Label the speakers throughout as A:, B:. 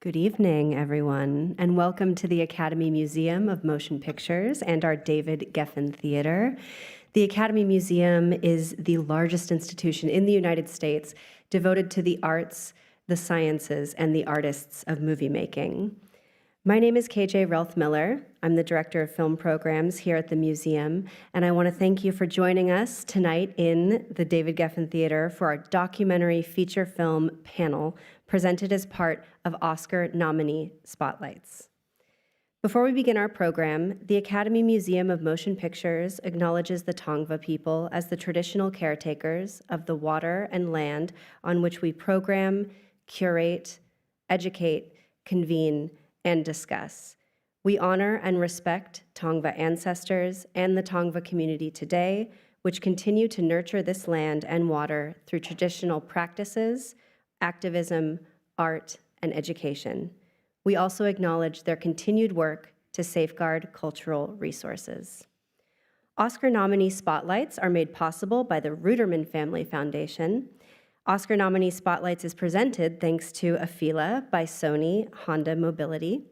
A: Good evening, everyone, and welcome to the Academy Museum of Motion Pictures and our David Geffen Theater. The Academy Museum is the largest institution in the United States devoted to the arts, the sciences, and the artists of movie making. My name is KJ Relth-Miller. I'm the Director of Film Programs here at the museum, and I want to thank you for joining us tonight in the David Geffen Theater for our documentary feature film panel presented as part of Oscar nominee spotlights. Before we begin our program, the Academy Museum of Motion Pictures acknowledges the Tongva people as the traditional caretakers of the water and land on which we program, curate, educate, convene, and discuss. We honor and respect Tongva ancestors and the Tongva community today, which continue to nurture this land and water through traditional practices, activism, art, and education. We also acknowledge their continued work to safeguard cultural resources. Oscar nominee spotlights are made possible by the Ruderman Family Foundation. Oscar nominee spotlights is presented thanks to Afila by Sony Honda Mobility.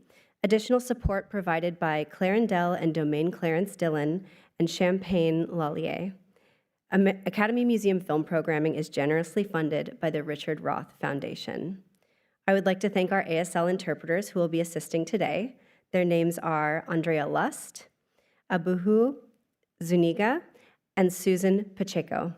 A: Additional support provided by Clarendell and Domaine Clarence Dillon and Champagne Lallier. Academy Museum film programming is generously funded by the Richard Roth Foundation. I would like to thank our ASL interpreters who will be assisting today. Their names are Andrea Lust, Abuhu Zuniga, and Susan Pacheco.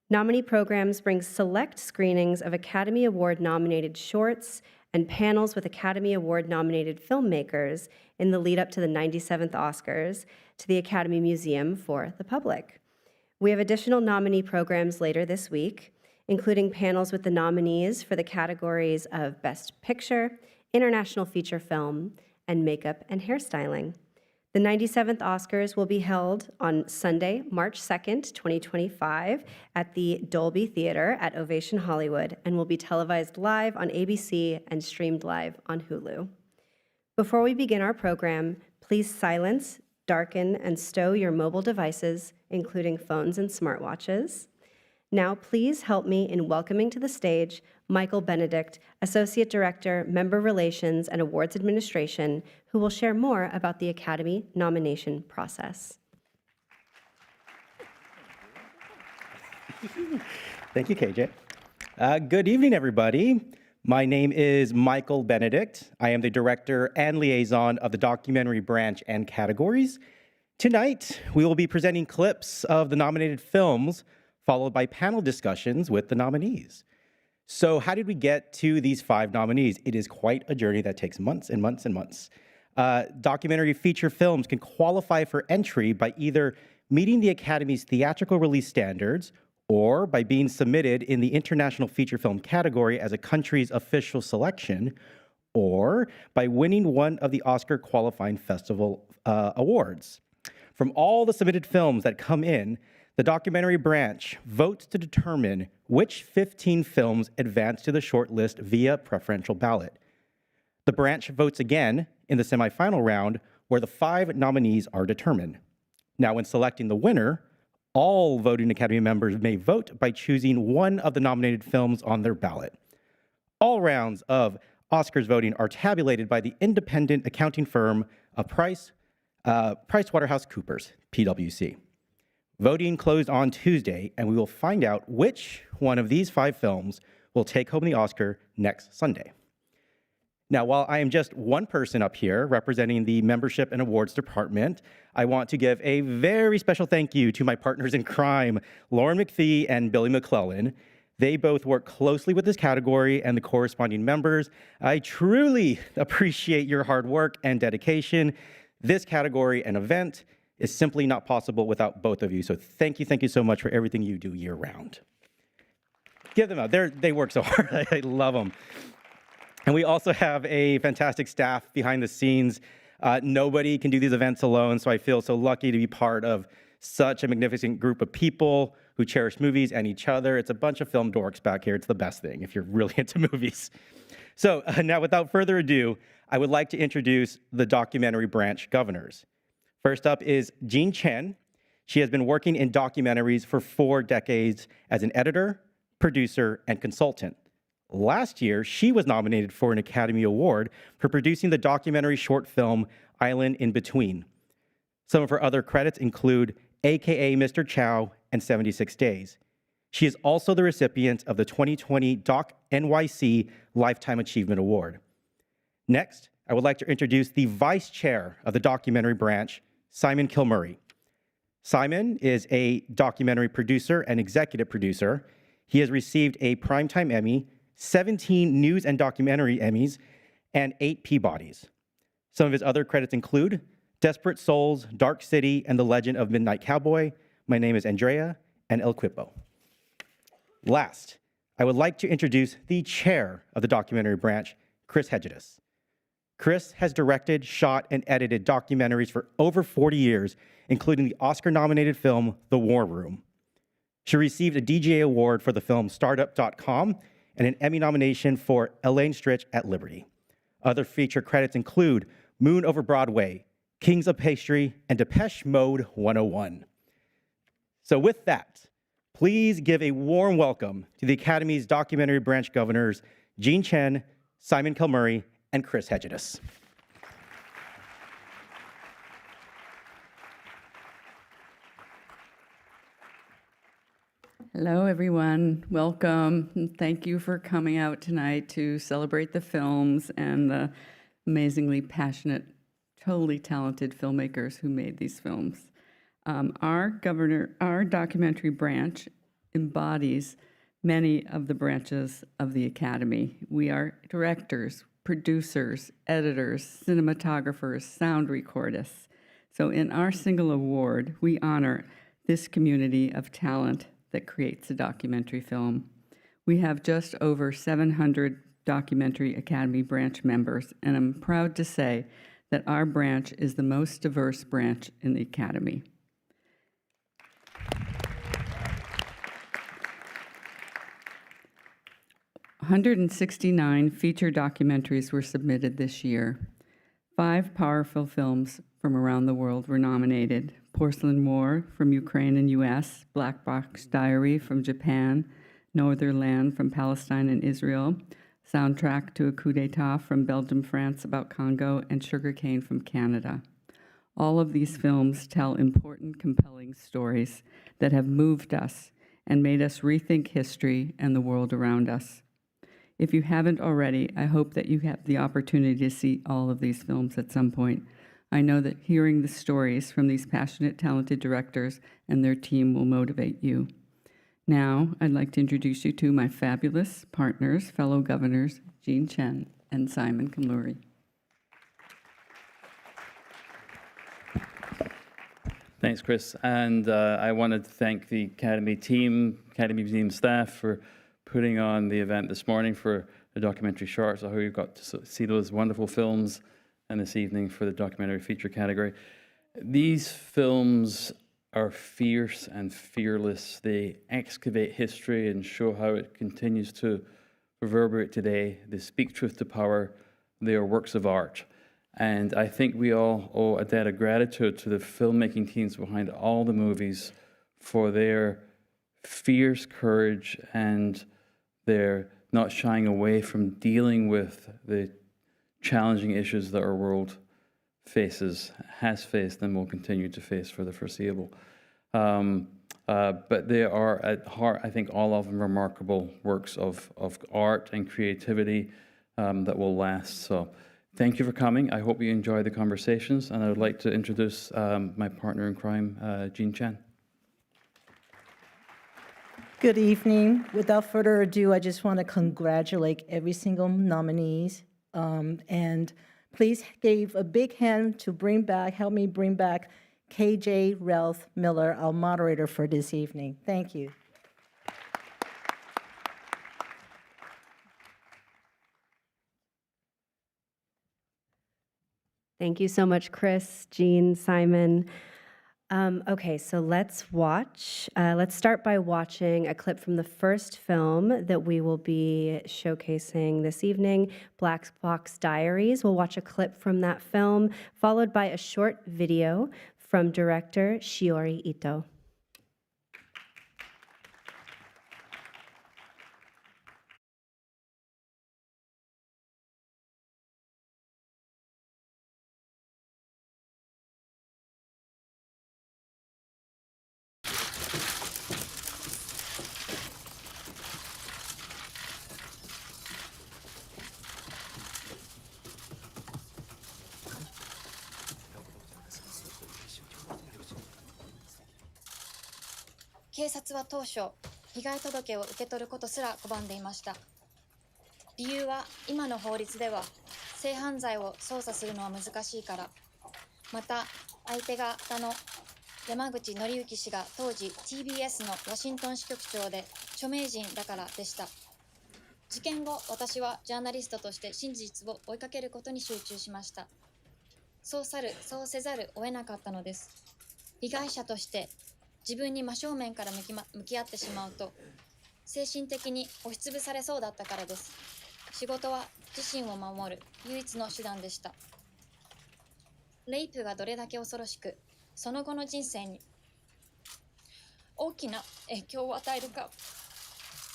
A: Nominee programs bring select screenings of Academy Award-nominated shorts and panels with Academy Award-nominated filmmakers in the lead-up to the 97th Oscars to the Academy Museum for the public. We have additional nominee programs later this week, including panels with the nominees for the categories of Best Picture, International Feature Film, and Makeup and Hairstyling. The 97th Oscars will be held on Sunday, March 2nd, 2025, at the Dolby Theater at Ovation Hollywood and will be televised live on ABC and streamed live on Hulu. Before we begin our program, please silence, darken, and stow your mobile devices, including phones and smartwatches. Now, please help me in welcoming to the stage Michael Benedict, Associate Director, Member Relations and Awards Administration, who will share more about the Academy nomination process.
B: Thank you, KJ. Good evening, everybody. My name is Michael Benedict. I am the Director and Liaison of the Documentary Branch and Categories. Tonight, we will be presenting clips of the nominated films, followed by panel discussions with the nominees. So how did we get to these 5 nominees? It is quite a journey that takes months and months and months. Documentary feature films can qualify for entry by either meeting the Academy's theatrical release standards or by being submitted in the International Feature Film category as a country's official selection, or by winning one of the Oscar qualifying festival awards. From all the submitted films that come in, the documentary branch votes to determine which 15 films advance to the shortlist via preferential ballot. The branch votes again in the semifinal round, where the 5 nominees are determined. Now, when selecting the winner, all voting Academy members may vote by choosing one of the nominated films on their ballot. All rounds of Oscars voting are tabulated by the independent accounting firm of PricewaterhouseCoopers, PwC. Voting closed on Tuesday, and we will find out which one of these 5 films will take home the Oscar next Sunday. Now, while I am just one person up here representing the Membership and Awards Department, I want to give a very special thank you to my partners in crime, Lauren McPhee and Billy McClellan. They both work closely with this category and the corresponding members. I truly appreciate your hard work and dedication. This category and event is simply not possible without both of you. So thank you so much for everything you do year round. Give them out. They work so hard. I love them. And we also have a fantastic staff behind the scenes. Nobody can do these events alone, so I feel so lucky to be part of such a magnificent group of people who cherish movies and each other. It's a bunch of film dorks back here. It's the best thing if you're really into movies. So now, without further ado, I would like to introduce the documentary branch governors. First up is Jean Chen. She has been working in documentaries for 4 decades as an editor, producer, and consultant. Last year, she was nominated for an Academy Award for producing the documentary short film Island in Between. Some of her other credits include AKA Mr. Chow and 76 Days. She is also the recipient of the 2020 Doc NYC Lifetime Achievement Award. Next, I would like to introduce the Vice Chair of the documentary branch, Simon Kilmurray. Simon is a documentary producer and executive producer. He has received a Primetime Emmy, 17 News and Documentary Emmys, and 8 Peabodys. Some of his other credits include Desperate Souls, Dark City, and The Legend of Midnight Cowboy, My Name is Andrea, and El Quipo. Last, I would like to introduce the chair of the documentary branch, Chris Hedges. Chris has directed, shot, and edited documentaries for over 40 years, including the Oscar-nominated film, The War Room. She received a DGA award for the film Startup.com and an Emmy nomination for Elaine Stritch at Liberty. Other feature credits include Moon Over Broadway, Kings of Pastry, and Depeche Mode 101. So with that, please give a warm welcome to the Academy's documentary branch governors, Jean Chen, Simon Kilmurray, and Chris Hedges.
C: Hello, everyone. Welcome. And thank you for coming out tonight to celebrate the films and the amazingly passionate, totally talented filmmakers who made these films. Our documentary branch embodies many of the branches of the Academy. We are directors, producers, editors, cinematographers, sound recordists. So in our single award, we honor this community of talent that creates a documentary film. We have just over 700 Documentary Academy branch members, and I'm proud to say that our branch is the most diverse branch in the Academy. "169 feature documentaries were submitted this year. 5 powerful films from around the world were nominated: Porcelain War from Ukraine and US, Black Box Diary from Japan, Northern from Palestine and Israel, Soundtrack to a Coup d'etat from Belgium, France about Congo, and Sugarcane from Canada. All of these films tell important, compelling stories that have moved us and made us rethink history and the world around us. If you haven't already, I hope that you have the opportunity to see all of these films at some point. I know that hearing the stories from these passionate, talented directors and their team will motivate you. Now, I'd like to introduce you to my fabulous partners, fellow governors, Jean Chen and Simon Kilmurray.
D: Thanks, Chris. And I wanted to thank the Academy team, Academy Museum staff for putting on the event this morning for the documentary shorts. I hope you got to see those wonderful films and this evening for the documentary feature category. These films are fierce and fearless. They excavate history and show how it continues to reverberate today. They speak truth to power. They are works of art. And I think we all owe a debt of gratitude to the filmmaking teams behind all the movies for their fierce courage and their not shying away from dealing with the challenging issues that our world faces, has faced, and will continue to face for the foreseeable. But they are at heart, I think, all of them remarkable works of art and creativity that will last. So thank you for coming. I hope you enjoy the conversations, and I would like to introduce my partner in crime, Jean Chen.
E: Good evening. Without further ado, I just want to congratulate every single nominees. And please give a big hand to help me bring back KJ Ralph Miller, our moderator for this evening. Thank you.
A: Thank you so much, Chris, Jean, Simon. Okay, so let's start by watching a clip from the first film that we will be showcasing this evening, Black Box Diaries. We'll watch a clip from that film, followed by a short video from director Shiori Ito.
F: 警察は当初、被害届を受け取ることすら拒んでいました。理由は、今の法律では性犯罪を捜査するのは難しいから、また相手方の山口紀之氏が当時 TBS のワシントン支局長で著名人だからでした。事件後、私はジャーナリストとして真実を追いかけることに集中しました。そうせざるを得なかったのです。被害者として自分に真正面から向き合ってしまうと、精神的に押しつぶされそうだったからです。仕事は自身を守る唯一の手段でした。レイプがどれだけ恐ろしく、その後の人生に大きな影響を与えるか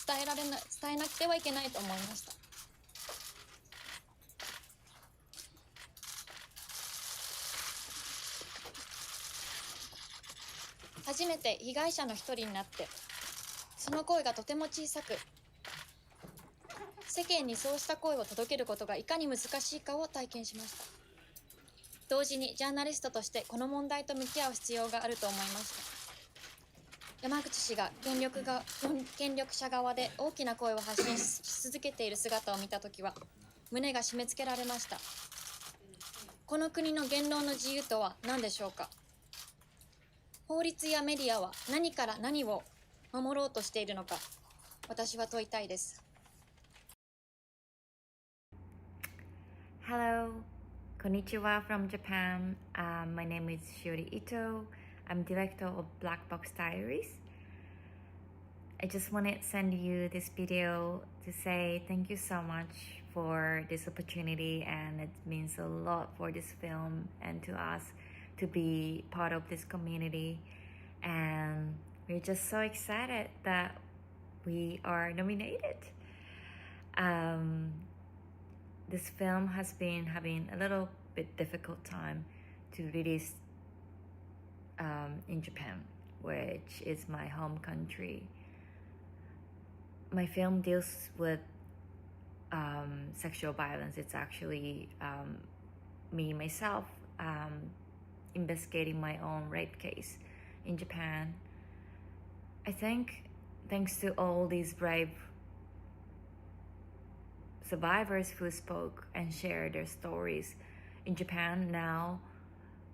F: 伝えなくてはいけないと思いました。初めて被害者の一人になって、その声がとても小さく、世間にそうした声を届けることがいかに難しいかを体験しました。同時にジャーナリストとしてこの問題と向き合う必要があると思いました。山口氏が権力者側で大きな声を発信し続けている姿を見たときは、胸が締め付けられました。この国の言論の自由とは何でしょうか。法律やメディアは何から何を守ろうとしているのか、私は問いたいです。
G: Hello, konnichiwa from Japan. My name is Shiori Ito. I'm director of Black Box Diaries. I just want to send you this video to say thank you so much for this opportunity, and it means a lot for this film and to us to be part of this community. And we're just so excited that we are nominated. This film has been having a little bit difficult time to release in Japan, which is my home country. My film deals with sexual violence. It's actually myself investigating my own rape case in Japan. I think thanks to all these brave survivors who spoke and shared their stories in Japan now,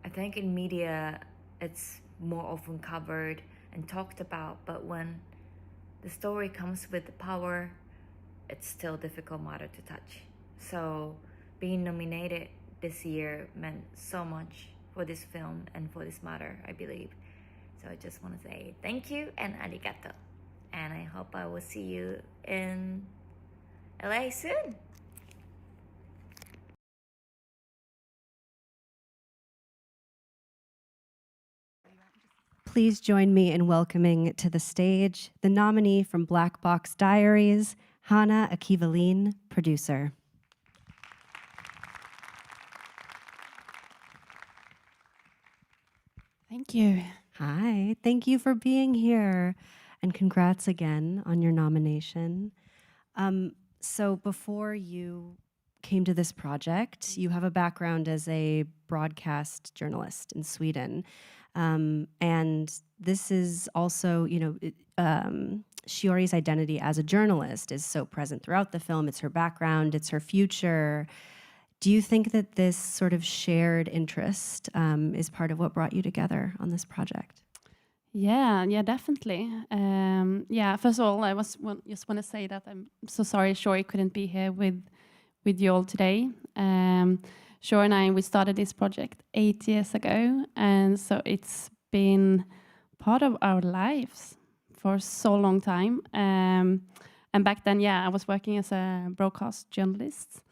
G: I think in media it's more often covered and talked about, but when the story comes with the power, it's still a difficult matter to touch. So being nominated this year meant so much for this film and for this matter, I believe. So I just want to say thank you and arigato. And I hope I will see you in LA soon.
A: Please join me in welcoming to the stage the nominee from Black Box Diaries, Hana Akivaline, producer.
H: Thank you.
A: Hi, thank you for being here, and congrats again on your nomination. So before you came to this project, you have a background as a broadcast journalist in Sweden. And this is also, Shiori's identity as a journalist is so present throughout the film. It's her background, it's her future. Do you think that this sort of shared interest is part of what brought you together on this project?
H: Yeah, definitely. First of all, just want to say that I'm so sorry Shori couldn't be here with you all today. Shori and I, we started this project 8 years ago, and so it's been part of our lives for so long time. And back then, I was working as a broadcast journalist,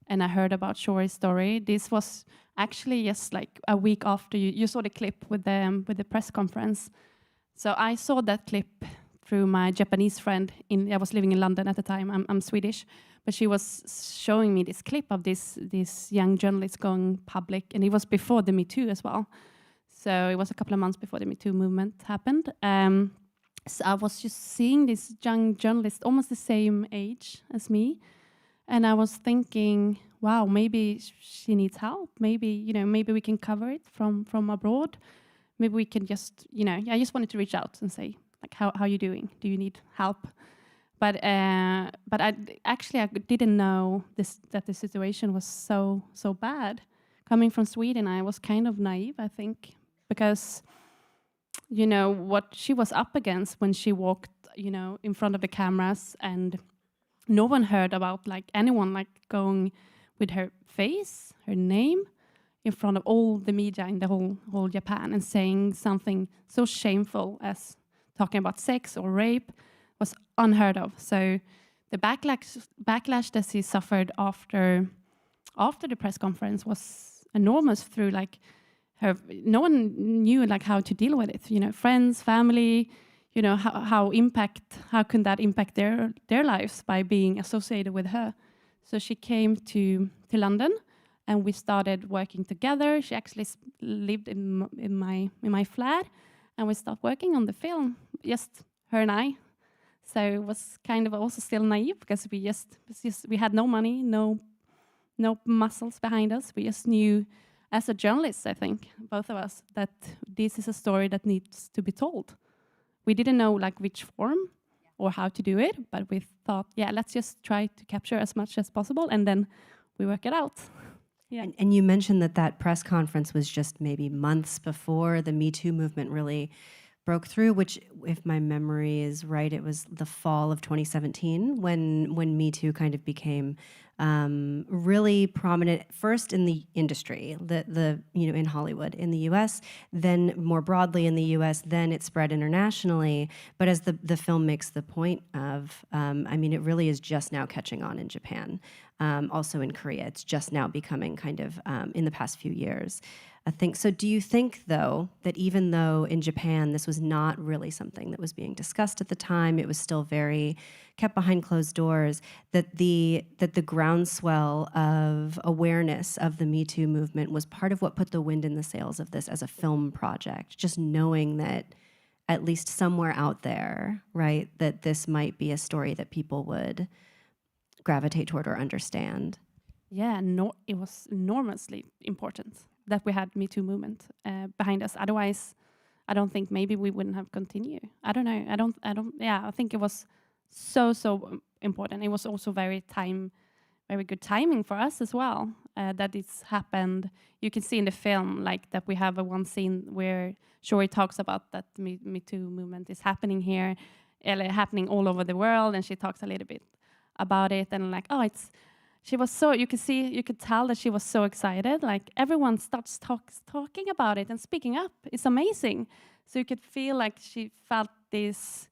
H: and I heard about Shori's story. This was actually just like a week after you saw the clip with the press conference. So I saw that clip through my Japanese friend. I was living in London at the time. I'm Swedish, but she was showing me this clip of this young journalist going public, and it was before the Me Too as well. So it was a couple of months before the Me Too movement happened. So I was just seeing this young journalist, almost the same age as me, and I was thinking, wow, maybe she needs help. Maybe we can cover it from abroad. Maybe we can just, I just wanted to reach out and say, like how you doing? Do you need help? But I didn't know that the situation was so bad. Coming from Sweden, I was kind of naive, I think, because what she was up against when she walked, in front of the cameras, and no one heard about like anyone like going with her face, her name, in front of all the media in the whole Japan and saying something so shameful as talking about sex or rape was unheard of. So the backlash that she suffered after the press conference was enormous. Through like no one knew like how to deal with it. Friends, family, how can that impact their lives by being associated with her. So she came to London, and we started working together. She actually lived in my flat, and we started working on the film, just her and I. So it was kind of also still naive, because we had no money, no muscles behind us. We just knew, as a journalist, I think, both of us, that this is a story that needs to be told. We didn't know like which form or how to do it, but we thought, let's just try to capture as much as possible, and then we work it out. Yeah.
A: And you mentioned that press conference was just maybe months before the Me Too movement really broke through, which, if my memory is right, it was the fall of 2017 when Me Too kind of became really prominent, first in the industry, in Hollywood in the U.S., then more broadly in the U.S., then it spread internationally. But as the film makes the point of, it really is just now catching on in Japan, also in Korea. It's just now becoming kind of in the past few years. I think so. Do you think, though, that even though in Japan this was not really something that was being discussed at the time, it was still very kept behind closed doors, that the groundswell of awareness of the Me Too movement was part of what put the wind in the sails of this as a film project? Just knowing that at least somewhere out there, right, that this might be a story that people would gravitate toward or understand.
H: Yeah, it was enormously important that we had Me Too movement behind us. Otherwise, I don't think maybe we wouldn't have continued. I don't know. I think it was so important. It was also very good timing for us as well, that it's happened. You can see in the film like that we have one scene where Shori talks about that Me Too movement is happening here, happening all over the world, and she talks a little bit about it, and like, she was so, you could tell that she was so excited. Like everyone starts talking about it and speaking up. It's amazing. So you could feel like she felt this,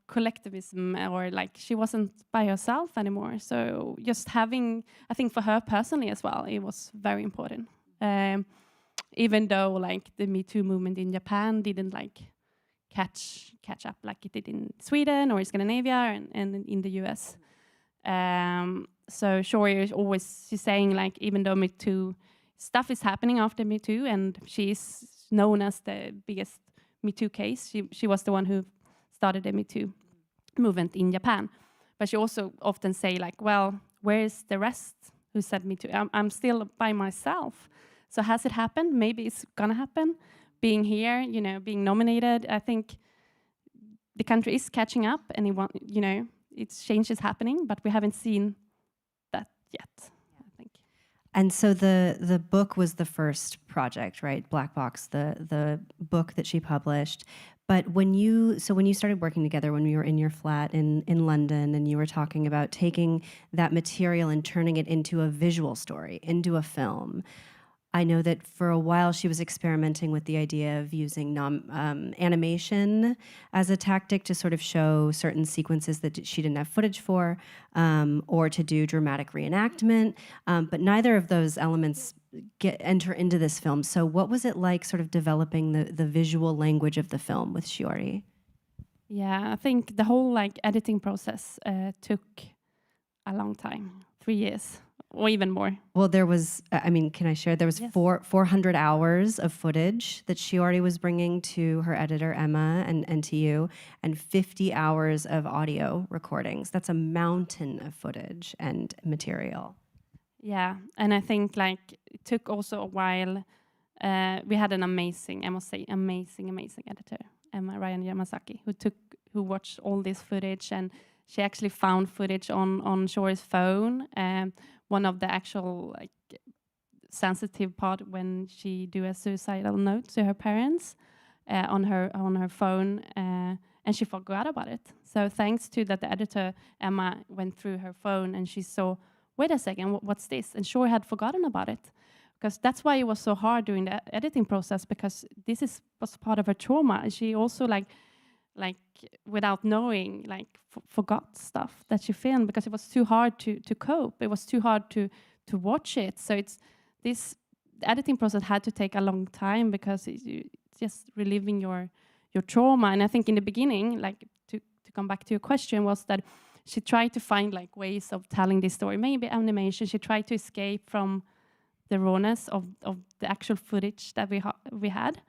H: collectivism, or like she wasn't by herself anymore. So just having, I think for her personally as well, it was very important. Even though like the Me Too movement in Japan didn't like catch up like it did in Sweden or Scandinavia and in the US. So Shori is she's saying like, even though Me Too stuff is happening after Me Too, and she's known as the biggest Me Too case, she was the one who started the Me Too movement in Japan. But she also often say like, well, where's the rest who said Me Too? I'm still by myself. So has it happened? Maybe it's gonna happen. Being here, being nominated, I think the country is catching up, and it's change is happening, but we haven't seen that yet, I think.
A: And so the book was the first project, right? Black Box, the book that she published. But when you started working together, when we were in your flat in London, and you were talking about taking that material and turning it into a visual story, into a film, I know that for a while she was experimenting with the idea of using animation as a tactic to sort of show certain sequences that she didn't have footage for, or to do dramatic reenactment. But neither of those elements enter into this film. So what was it like sort of developing the visual language of the film with Shiori?
H: Yeah, I think the whole like editing process took a long time, 3 years. Or even more.
A: Well, there was, can I share? There was 400 hours of footage that Shiori was bringing to her editor, Emma, and to you, and 50 hours of audio recordings. That's a mountain of footage and material.
H: Yeah, and I think like it took also a while. We had an amazing, I must say, amazing editor. Emma Ryan Yamasaki, who watched all this footage, and she actually found footage on Shore's phone. One of the actual sensitive part when she do a suicidal note to her parents on her phone, and she forgot about it. So thanks to that, the editor Emma went through her phone and she saw, wait a second, what's this? And Shore had forgotten about it, because that's why it was so hard during the editing process, because this was part of her trauma. She also like without knowing, forgot stuff that she filmed because it was too hard to cope. It was too hard to watch it. So the editing process had to take a long time because it's just reliving your trauma. And I think in the beginning, to come back to your question, was that she tried to find ways of telling this story. Maybe animation. She tried to escape from the rawness of the actual footage that we had.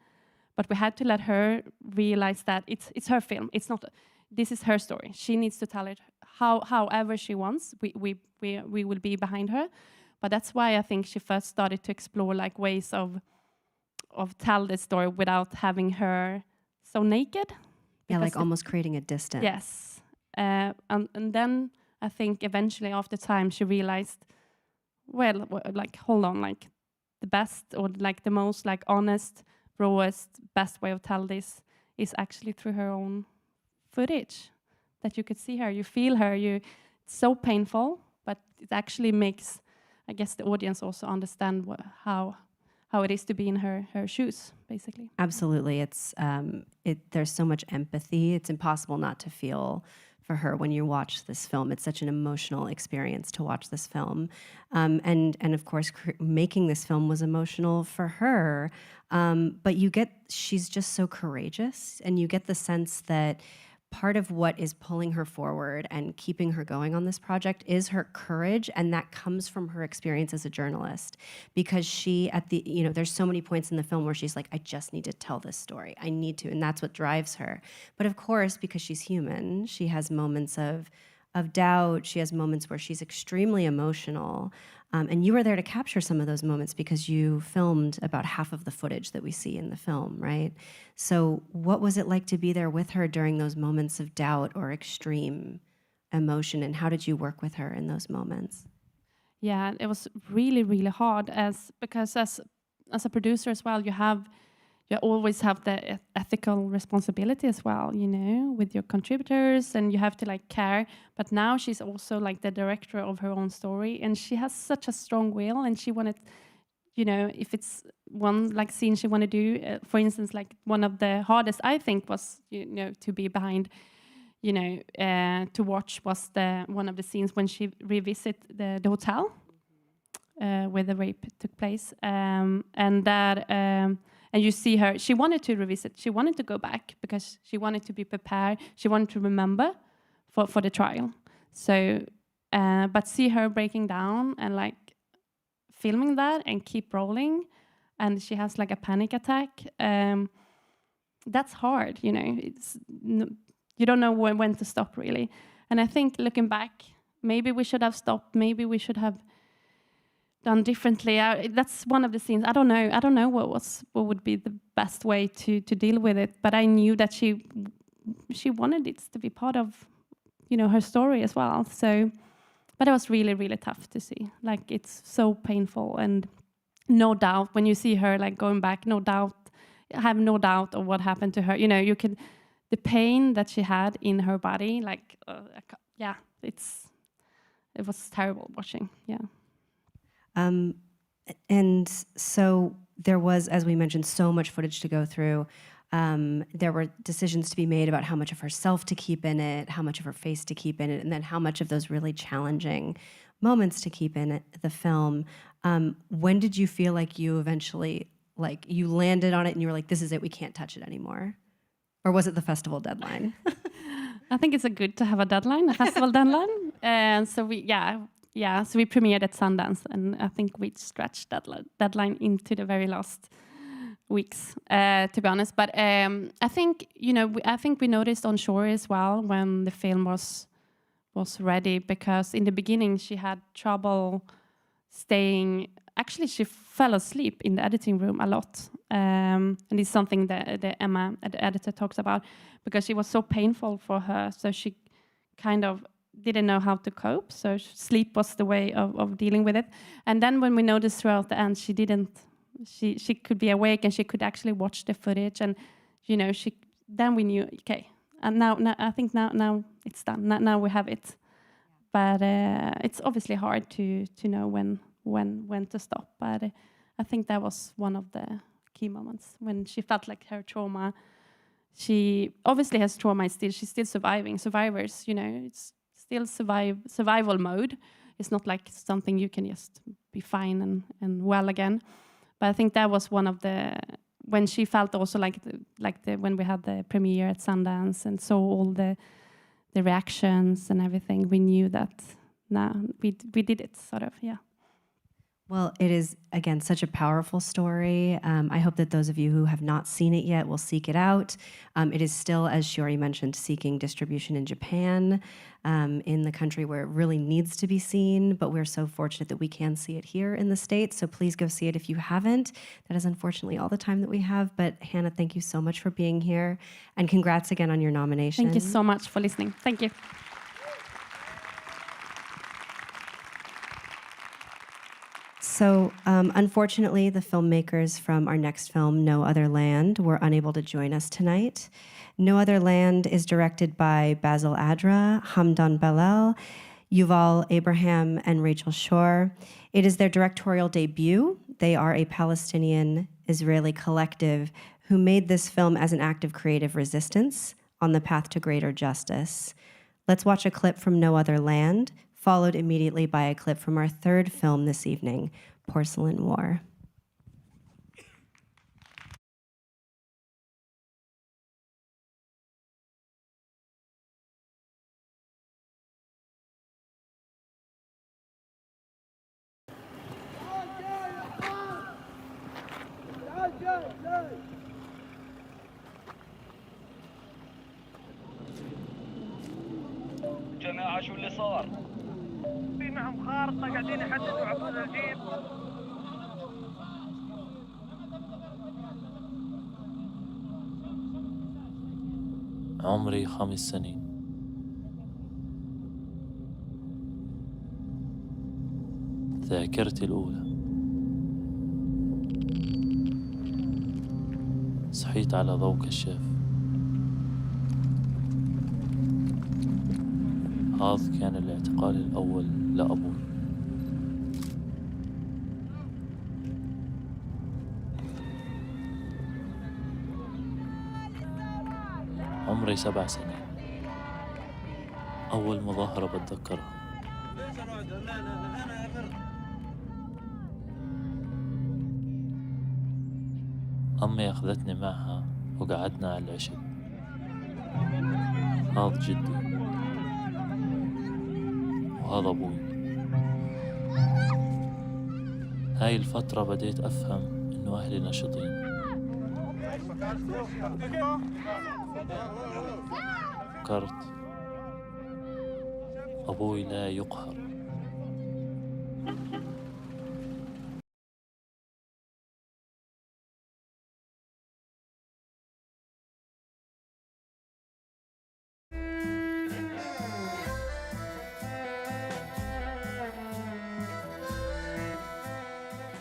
H: But we had to let her realize that it's her film. It's not. This is her story. She needs to tell it however she wants. We will be behind her. But that's why I think she first started to explore ways of tell this story without having her so naked.
A: Yeah, almost creating a distance.
H: Yes. And then I think eventually after time she realized, well, hold on, the best or the most honest, rawest, best way of tell this is actually through her own footage, that you could see her, you feel her, it's so painful, but it actually makes, I guess, the audience also understand how it is to be in her shoes, basically.
A: Absolutely. It's there's so much empathy. It's impossible not to feel for her when you watch this film. It's such an emotional experience to watch this film. And of course, making this film was emotional for her. But she's just so courageous, and you get the sense that part of what is pulling her forward and keeping her going on this project is her courage, and that comes from her experience as a journalist. Because she, there's so many points in the film where she's like, I just need to tell this story. I need to, and that's what drives her. But of course, because she's human, she has moments of doubt. She has moments where she's extremely emotional. And you were there to capture some of those moments because you filmed about half of the footage that we see in the film, right? So what was it like to be there with her during those moments of doubt or extreme emotion, and how did you work with her in those moments?
H: Yeah, it was really, really hard because as a producer as well, you always have the ethical responsibility as well, with your contributors, and you have to care. But now she's also the director of her own story, and she has such a strong will, and she wanted, if it's one scene she want to do, for instance, one of the hardest I think was, to be behind, to watch was one of the scenes when she revisit the hotel where the rape took place, and that. And you see her, she wanted to revisit, she wanted to go back because she wanted to be prepared, she wanted to remember for the trial. So, but see her breaking down and filming that and keep rolling, and she has a panic attack. That's hard, you don't know when to stop really. And I think looking back, maybe we should have stopped, maybe we should have done differently. That's one of the scenes. I don't know what would be the best way to deal with it. But I knew that she wanted it to be part of, her story as well. So, but it was really, really tough to see. It's so painful, and no doubt when you see her going back, no doubt, I have no doubt of what happened to her. You can, the pain that she had in her body. It was terrible watching. Yeah.
A: And so there was, as we mentioned, so much footage to go through. There were decisions to be made about how much of herself to keep in it, how much of her face to keep in it, and then how much of those really challenging moments to keep in the film. When did you feel like you eventually, you landed on it and you were like, this is it, we can't touch it anymore? Or was it the festival deadline?
H: I think it's good to have a deadline, a festival deadline. And so so we premiered at Sundance, and I think we stretched that deadline into the very last weeks, to be honest. But I think we noticed on Shore as well when the film was ready, because in the beginning she had trouble staying actually she fell asleep in the editing room a lot. And it's something that Emma, the editor, talks about, because it was so painful for her. So she kind of didn't know how to cope. So sleep was the way of dealing with it. And then when we noticed throughout the end, she could be awake and she could actually watch the footage. And, you know, then we knew, okay, and now I think now it's done. Now we have it. But it's obviously hard to know when to stop. But I think that was one of the key moments when she felt like her trauma. She obviously has trauma still. She's still surviving. Survivors, you know, it's still survival mode. It's not like something you can just be fine and well again. But I think that was one of when she felt also when we had the premiere at Sundance and saw all the reactions and everything, we knew that now we did it, sort of, yeah.
A: Well, it is, again, such a powerful story. I hope that those of you who have not seen it yet will seek it out. It is still, as Shiori mentioned, seeking distribution in Japan, in the country where it really needs to be seen, but we're so fortunate that we can see it here in the States, so please go see it if you haven't. That is unfortunately all the time that we have, but Hannah, thank you so much for being here, and congrats again on your nomination.
H: Thank you so much for listening. Thank you.
A: So, unfortunately, the filmmakers from our next film, No Other Land, were unable to join us tonight. No Other Land is directed by Basil Adra, Hamdan Belal, Yuval Abraham, and Rachel Shore. It is their directorial debut. They are a Palestinian-Israeli collective who made this film as an act of creative resistance on the path to greater justice. Let's watch a clip from No Other Land, followed immediately by a clip from our third film this evening, Porcelain War.
I: جماعة شو اللي صار؟ في معهم خارطة قاعدين يحددوا عقود الجيب.
J: عمري 5 سنين. ذاكرتي الأولى. صحيت على ضوء كشاف. هذا كان الاعتقال الأول لأبوي. عمري 7 سنين. أول مظاهرة بتذكرها. أمي أخذتني معها وقعدنا على العشب. هذا جدي وهذا أبوي. هاي الفترة بديت أفهم إنه أهلي نشطين. فكرت أبوي لا يقهر.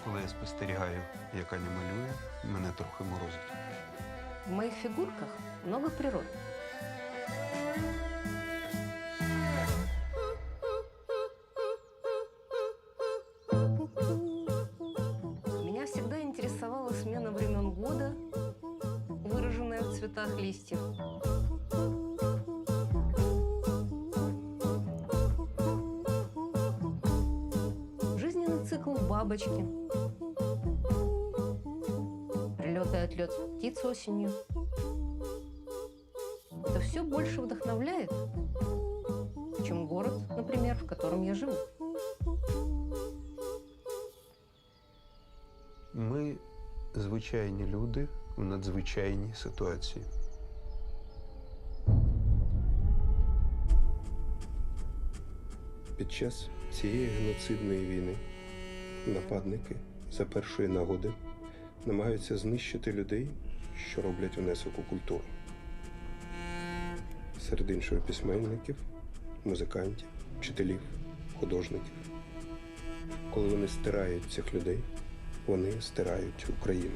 K: Коли я спостерігаю, як Аня малює, мене трохи морозить.
L: В моих фигурках много природы. Меня всегда интересовала смена времен года, выраженная в цветах листьев. Жизненный цикл бабочки. Прилет и отлет птиц осенью. Это все больше вдохновляет, чем город, например, в котором я живу.
K: Ми звичайні люди в надзвичайній ситуації. Під час цієї геноцидної війни нападники за першої нагоди намагаються знищити людей, що роблять внесок у культуру. Серед іншого письменників, музикантів, вчителів, художників. Коли вони стирають цих людей, вони стирають Україну.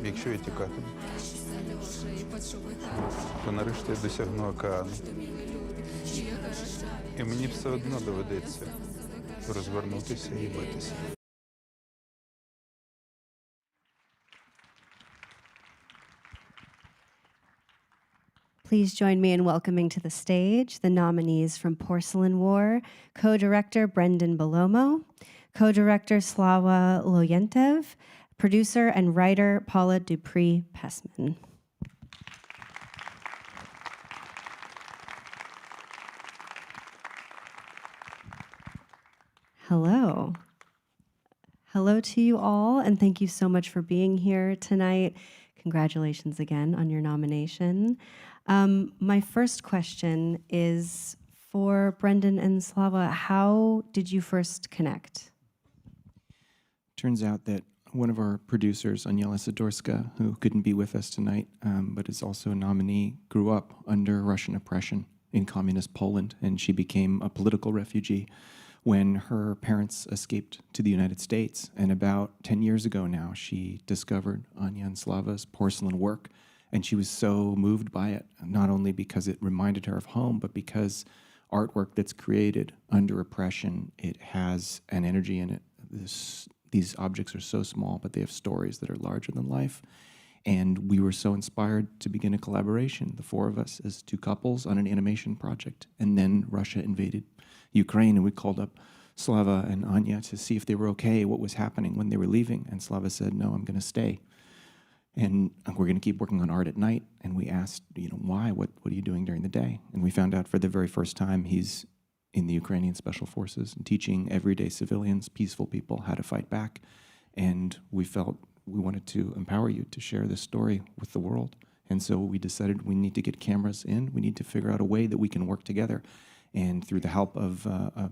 K: Якщо я тікатиму, то нарешті я досягну океану. І мені все одно доведеться розвернутися і битися.
A: Please join me in welcoming to the stage the nominees from Porcelain War, co-director Brendan Belomo, co-director Slava Loyentev, producer and writer Paula Dupree-Pessman. Hello. Hello to you all, and thank you so much for being here tonight. Congratulations again on your nomination. My first question is for Brendan and Slava. How did you first connect?
M: Turns out that one of our producers, Aniela Sidorska, who couldn't be with us tonight, but is also a nominee, grew up under Russian oppression in communist Poland, and she became a political refugee when her parents escaped to the United States. And about 10 years ago now, she discovered Anya and Slava's porcelain work, and she was so moved by it, not only because it reminded her of home, but because artwork that's created under oppression, it has an energy in it. These objects are so small, but they have stories that are larger than life. And we were so inspired to begin a collaboration, the four of us as two couples on an animation project. And then Russia invaded Ukraine, and we called up Slava and Anya to see if they were okay, what was happening when they were leaving. And Slava said, no, I'm going to stay. And we're going to keep working on art at night. And we asked, why? What are you doing during the day? And we found out for the very first time he's in the Ukrainian Special Forces and teaching everyday civilians, peaceful people, how to fight back. And we felt we wanted to empower you to share this story with the world. And so we decided we need to get cameras in. We need to figure out a way that we can work together. And through the help of a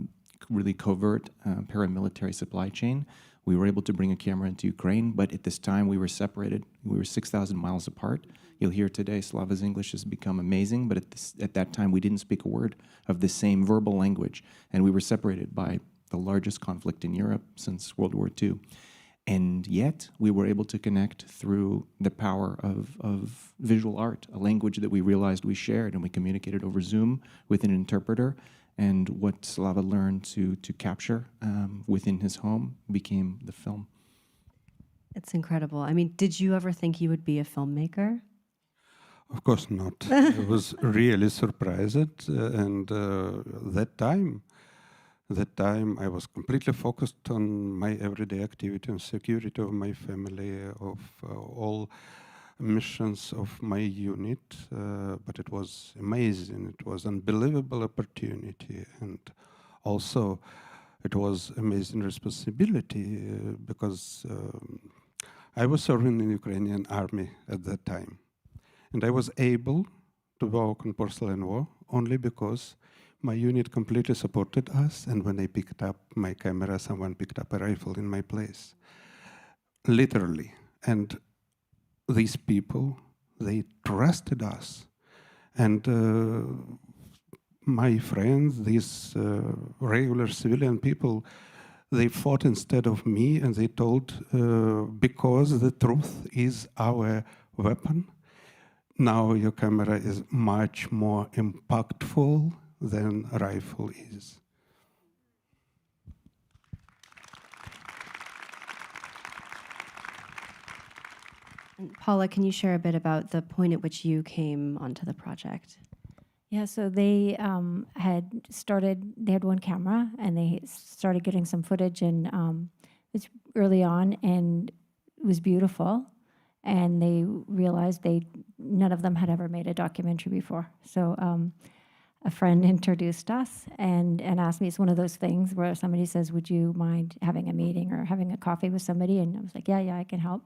M: really covert paramilitary supply chain, we were able to bring a camera into Ukraine. But at this time, we were separated. We were 6,000 miles apart. You'll hear today Slava's English has become amazing, but at that time, we didn't speak a word of the same verbal language. And we were separated by the largest conflict in Europe since World War II. And yet, we were able to connect through the power of visual art, a language that we realized we shared, and we communicated over Zoom with an interpreter. And what Slava learned to capture within his home became the film.
A: It's incredible. I mean, did you ever think you would be a filmmaker?
K: Of course not. I was really surprised, and that time I was completely focused on my everyday activity and security of my family, of all missions of my unit, but it was amazing. It was unbelievable opportunity, and also it was amazing responsibility because I was serving in the Ukrainian army at that time. And I was able to work on Porcelain War only because my unit completely supported us, and when I picked up my camera, someone picked up a rifle in my place. Literally. And these people, they trusted us. And my friends, these regular civilian people, they fought instead of me, and they told, because the truth is our weapon, now your camera is much more impactful than a rifle is.
A: And Paula, can you share a bit about the point at which you came onto the project?
N: Yeah, so they they had one camera, and they started getting some footage, and it's early on, and it was beautiful. And they realized they none of them had ever made a documentary before. So a friend introduced us and asked me, it's one of those things where somebody says, would you mind having a meeting or having a coffee with somebody? And I was like, yeah, I can help.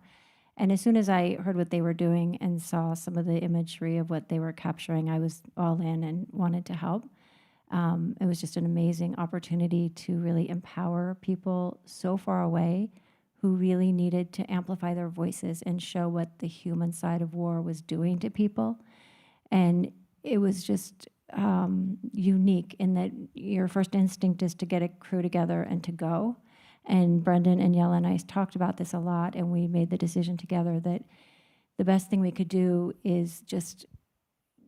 N: And as soon as I heard what they were doing and saw some of the imagery of what they were capturing, I was all in and wanted to help. It was just an amazing opportunity to really empower people so far away who really needed to amplify their voices and show what the human side of war was doing to people. And it was just unique in that your first instinct is to get a crew together and to go. And Brendan and Yella and I talked about this a lot, and we made the decision together that the best thing we could do is just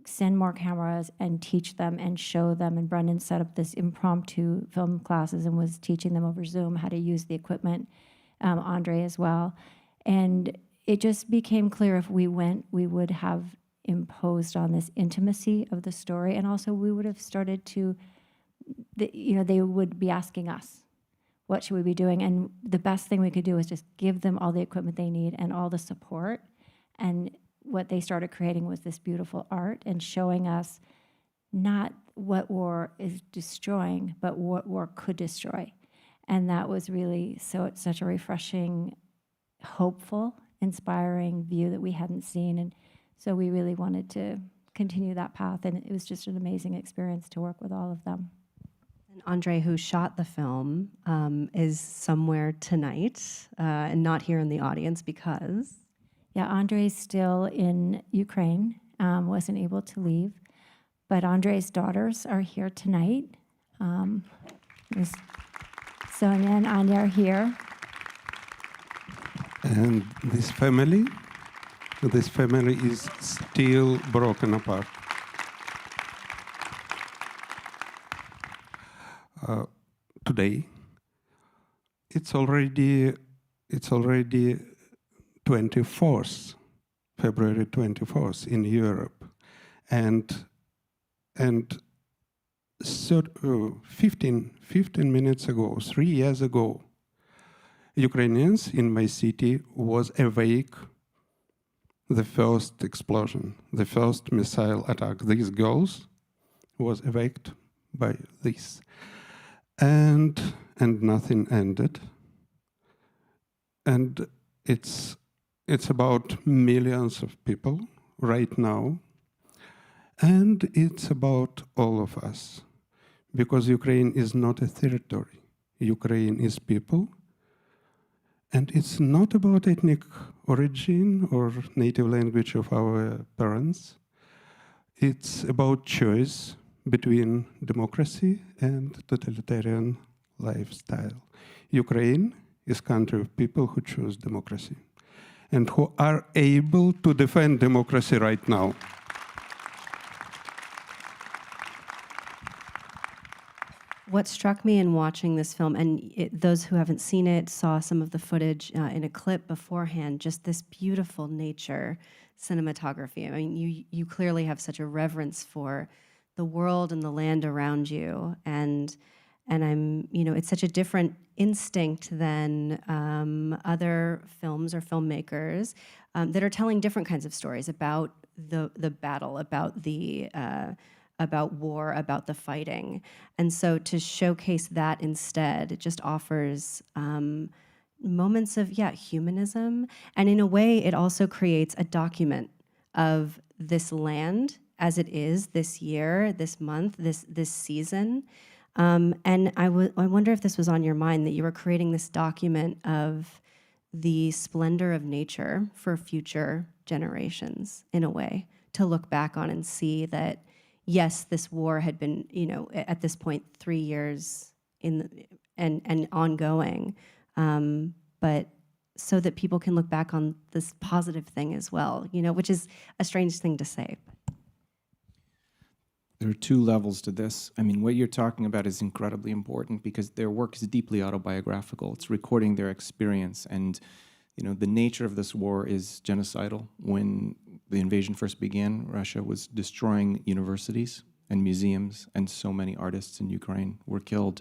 N: send more cameras and teach them and show them. And Brendan set up this impromptu film classes and was teaching them over Zoom how to use the equipment, Andre as well. And it just became clear if we went, we would have imposed on this intimacy of the story. And also we would have started to, they would be asking us, what should we be doing? And the best thing we could do is just give them all the equipment they need and all the support. And what they started creating was this beautiful art and showing us not what war is destroying, but what war could destroy. And that was really such a refreshing, hopeful, inspiring view that we hadn't seen. And so we really wanted to continue that path. And it was just an amazing experience to work with all of them.
A: And Andre, who shot the film, is somewhere tonight and not here in the audience because...
N: Yeah, Andre's still in Ukraine, wasn't able to leave. But Andre's daughters are here tonight. Sonia and Anya are here.
K: And this family is still broken apart. Today, it's already 24th, February 24th in Europe, and 15 minutes ago, 3 years ago, Ukrainians in my city was awake. The first explosion, the first missile attack. These girls was awaked by this, and nothing ended. And it's about millions of people right now, and it's about all of us, because Ukraine is not a territory. Ukraine is people, and it's not about ethnic origin or native language of our parents. It's about choice between democracy and totalitarian lifestyle. Ukraine is a country of people who choose democracy and who are able to defend democracy right now.
A: What struck me in watching this film, and those who haven't seen it saw some of the footage in a clip beforehand, just this beautiful nature cinematography. I mean, you clearly have such a reverence for the world and the land around you, and it's such a different instinct than other films or filmmakers that are telling different kinds of stories about the battle, about war, about the fighting. And so to showcase that instead, it just offers moments of, humanism. And in a way, it also creates a document of this land as it is this year, this month, this season. And I wonder if this was on your mind, that you were creating this document of the splendor of nature for future generations, in a way, to look back on and see that, yes, this war had been, at this point, 3 years and ongoing, but so that people can look back on this positive thing as well, which is a strange thing to say.
M: There are two levels to this. I mean, what you're talking about is incredibly important because their work is deeply autobiographical. It's recording their experience, and the nature of this war is genocidal. When the invasion first began, Russia was destroying universities and museums, and so many artists in Ukraine were killed.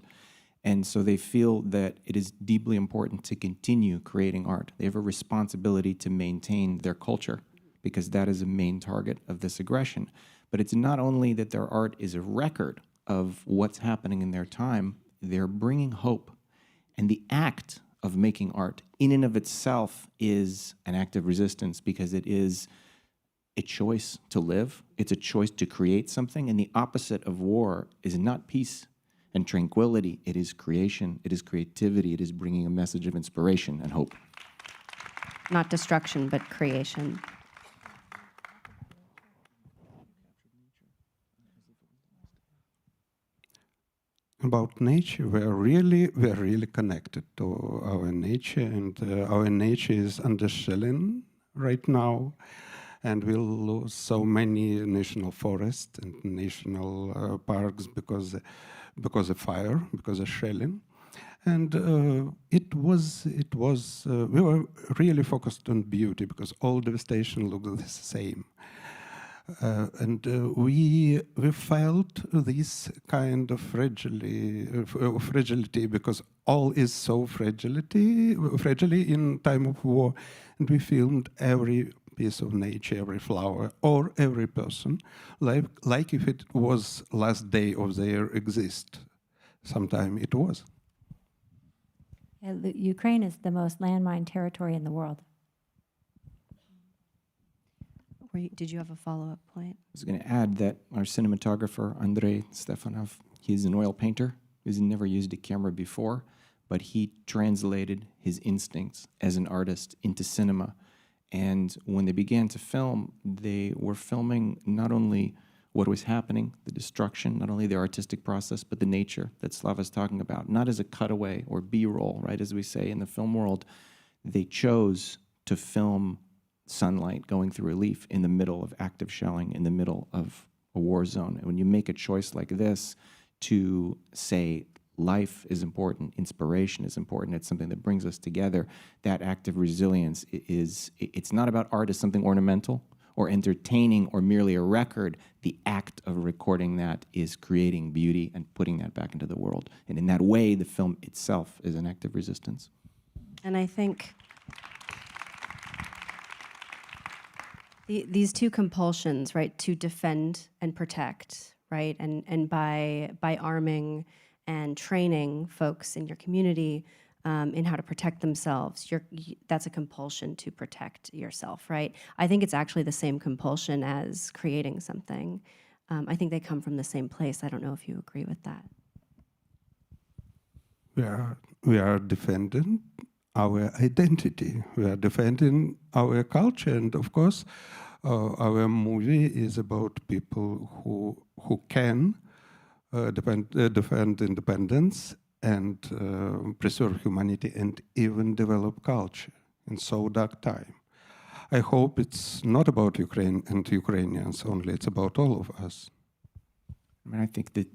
M: And so they feel that it is deeply important to continue creating art. They have a responsibility to maintain their culture because that is a main target of this aggression. But it's not only that their art is a record of what's happening in their time, they're bringing hope. And the act of making art in and of itself is an act of resistance, because it is a choice to live. It's a choice to create something. And the opposite of war is not peace and tranquility. It is creation. It is creativity. It is bringing a message of inspiration and hope.
A: Not destruction, but creation.
K: About nature, we're really connected to our nature, and our nature is under shelling right now, and we'll lose so many national forests and national parks because of fire, because of shelling. And we were really focused on beauty, because all devastation looked the same. We felt this kind of fragility, because all is so fragile in time of war, and we filmed every piece of nature, every flower, or every person, like if it was last day of their exist. Sometime it was.
N: Ukraine is the most landmine territory in the world.
A: Did you have a follow-up point?
M: I was going to add that our cinematographer, Andrei Stefanov, he's an oil painter. He's never used a camera before, but he translated his instincts as an artist into cinema. And when they began to film, they were filming not only what was happening, the destruction, not only the artistic process, but the nature that Slava's talking about, not as a cutaway or B-roll, right, as we say in the film world. They chose to film sunlight going through a leaf in the middle of active shelling, in the middle of a war zone. And when you make a choice like this to say life is important, inspiration is important, it's something that brings us together, that act of resilience it's not about art as something ornamental or entertaining or merely a record. The act of recording that is creating beauty and putting that back into the world. And in that way, the film itself is an act of resistance.
A: And I think these two compulsions, right, to defend and protect, right, and by arming and training folks in your community in how to protect themselves, that's a compulsion to protect yourself, right? I think it's actually the same compulsion as creating something. I think they come from the same place. I don't know if you agree with that.
K: We are defending our identity. We are defending our culture, and of course, our movie is about people who can defend independence and preserve humanity and even develop culture in so dark time. I hope it's not about Ukraine and Ukrainians only, it's about all of us.
M: I mean, I think that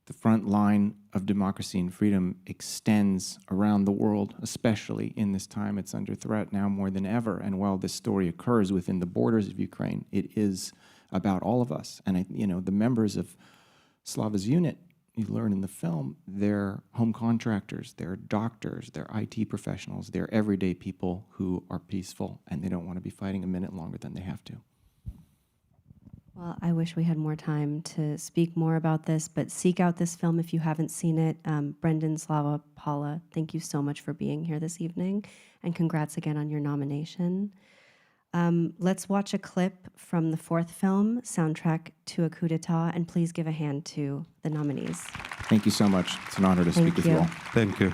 M: the front line of democracy and freedom extends around the world, especially in this time. It's under threat now more than ever. And while this story occurs within the borders of Ukraine, it is about all of us. And the members of Slava's unit, you learn in the film, they're home contractors, they're doctors, they're IT professionals, they're everyday people who are peaceful and they don't want to be fighting a minute longer than they have to.
A: Well, I wish we had more time to speak more about this, but seek out this film if you haven't seen it. Brendan, Slava, Paula, thank you so much for being here this evening, and congrats again on your nomination. Let's watch a clip from the fourth film, Soundtrack to a Coup d'etat, and please give a hand to the nominees.
M: Thank you so much. It's an honor to speak with you all.
K: Thank you.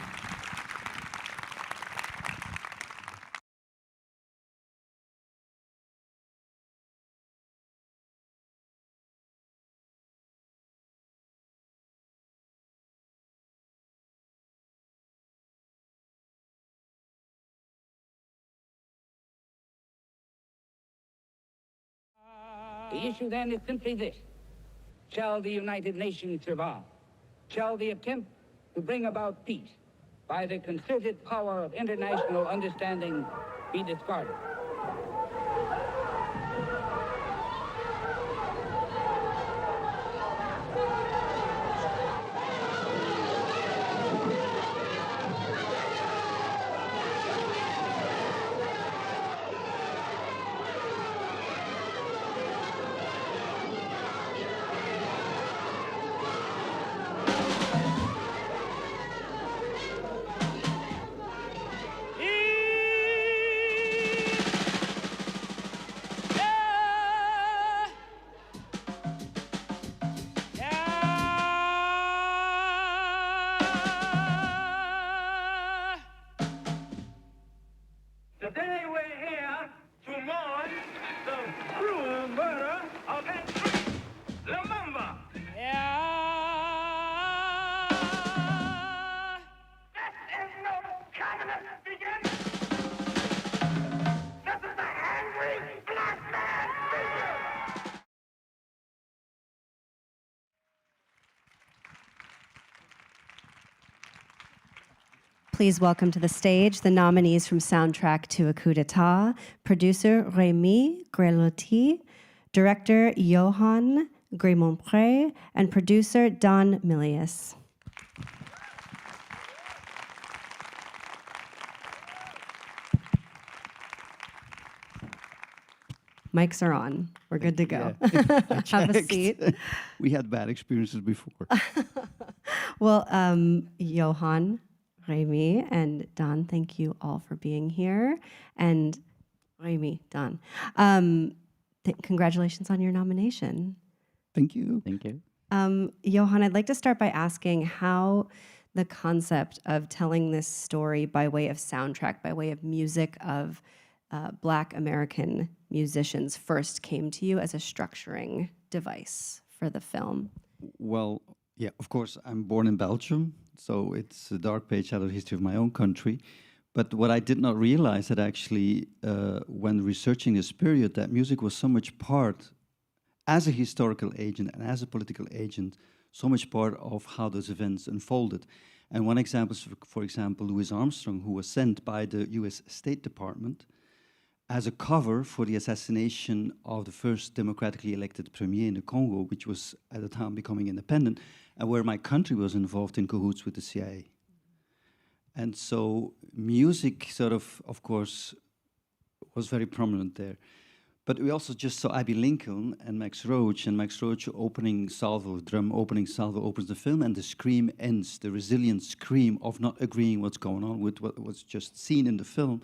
O: The issue then is simply this: shall the United Nations survive? Shall the attempt to bring about peace by the concerted power of international understanding be discarded?
A: Please welcome to the stage the nominees from Soundtrack to a Coup d'etat, producer Rémi Grelotti, director Johan Grémonpré, and producer Don Milius. Mics are on. We're good to go. Have a seat.
P: We had bad experiences before.
A: Well, Johan, Rémi, and Don, thank you all for being here. And Rémi, Don, congratulations on your nomination.
P: Thank you.
J: Thank you.
A: Johan, I'd like to start by asking how the concept of telling this story by way of soundtrack, by way of music of Black American musicians first came to you as a structuring device for the film.
P: Well, yeah, of course, I'm born in Belgium, so it's a dark page out of the history of my own country. But what I did not realize that actually, when researching this period, that music was so much part, as a historical agent and as a political agent, so much part of how those events unfolded. And one example is, for example, Louis Armstrong, who was sent by the US State Department as a cover for the assassination of the first democratically elected premier in the Congo, which was at the time becoming independent, and where my country was involved in cahoots with the CIA. And so music sort of course, was very prominent there. But we also just saw Abbey Lincoln and Max Roach opening salvo, drum opening salvo opens the film, and the scream ends, the resilient scream of not agreeing what's going on with what was just seen in the film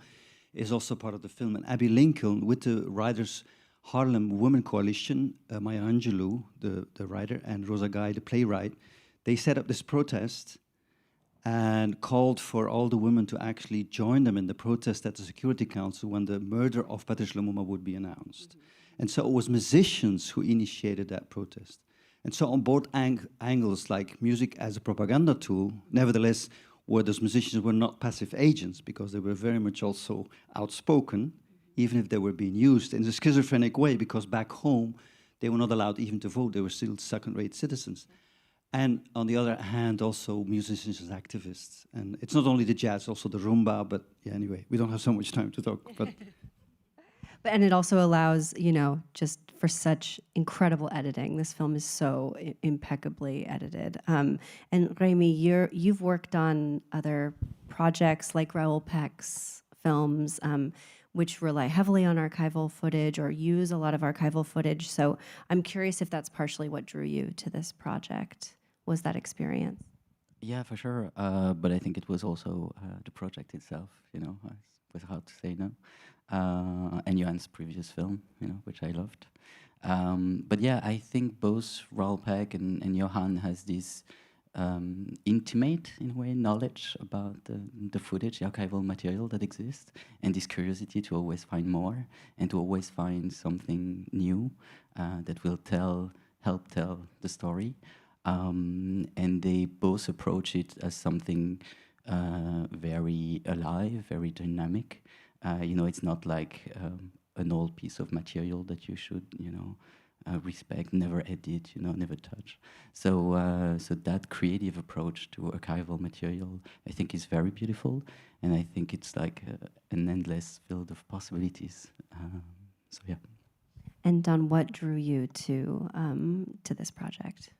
P: is also part of the film. And Abbey Lincoln, with the Writers Harlem Women Coalition, Maya Angelou, the writer, and Rosa Guy, the playwright, they set up this protest and called for all the women to actually join them in the protest at the Security Council when the murder of Patrice Lumumba would be announced. And so it was musicians who initiated that protest. And so on both angles, like music as a propaganda tool, nevertheless, where those musicians were not passive agents because they were very much also outspoken, even if they were being used in a schizophrenic way, because back home, they were not allowed even to vote. They were still second-rate citizens. And on the other hand, also musicians as activists. And it's not only the jazz, also the rumba, but yeah, anyway, we don't have so much time to talk. But
A: And it also allows, you know, just for such incredible editing. This film is so impeccably edited. And Rémi, you've worked on other projects like Raoul Peck's films, which rely heavily on archival footage or use a lot of archival footage. So I'm curious if that's partially what drew you to this project. Was that experience?
J: Yeah, for sure. But I think it was also the project itself, you know, it was hard to say no. And Johan's previous film, you know, which I loved. But yeah, I think both Raoul Peck and Johan has this intimate, in a way, knowledge about the footage, the archival material that exists, and this curiosity to always find more and to always find something new that will help tell the story. And they both approach it as something very alive, very dynamic. You know, it's not like an old piece of material that you should, you know, respect, never edit, you know, never touch. So, so that creative approach to archival material, I think, is very beautiful, and I think it's like an endless field of possibilities. So yeah.
A: And Don, what drew you to this project?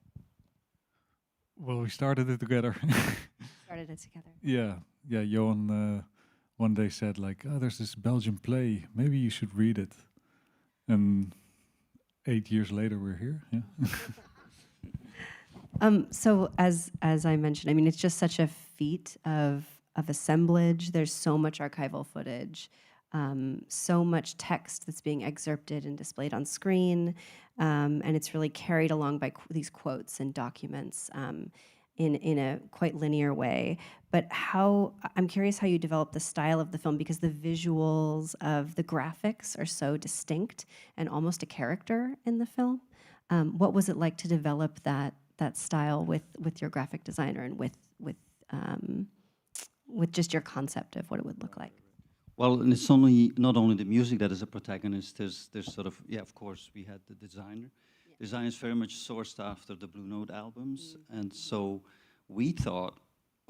Q: Well, we started it together.
A: Started it together.
Q: Yeah. Johan one day said, like, "Oh, there's this Belgian play. Maybe you should read it." And 8 years later, we're here. Yeah.
A: So as I mentioned, I mean, it's just such a feat of assemblage. There's so much archival footage, so much text that's being excerpted and displayed on screen, and it's really carried along by these quotes and documents in a quite linear way. But I'm curious how you develop the style of the film, because the visuals of the graphics are so distinct and almost a character in the film. What was it like to develop that style with your graphic designer and with just your concept of what it would look like?
P: well, and it's not only the music that is a protagonist. There's sort of, yeah, of course, we had the designer. Design is very much sourced after the Blue Note albums, and so we thought,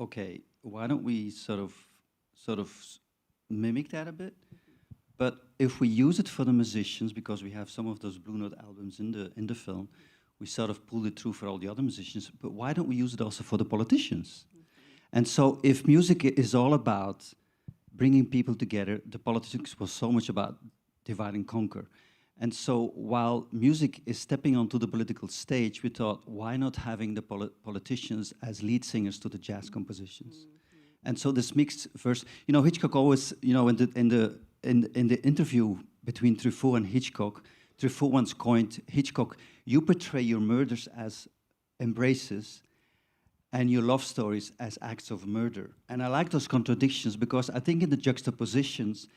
P: okay, why don't we sort of mimic that a bit? But if we use it for the musicians, because we have some of those Blue Note albums in the film, we sort of pulled it through for all the other musicians. But why don't we use it also for the politicians? And so, if music is all about bringing people together, the politics was so much about divide and conquer. And so, while music is stepping onto the political stage, we thought, why not having the politicians as lead singers to the jazz compositions? And so, this mixed verse, you know, Hitchcock always, you know, in the interview between Truffaut and Hitchcock, Truffaut once coined, Hitchcock, you portray your murders as embraces and your love stories as acts of murder. And I like those contradictions because I think in the juxtapositions,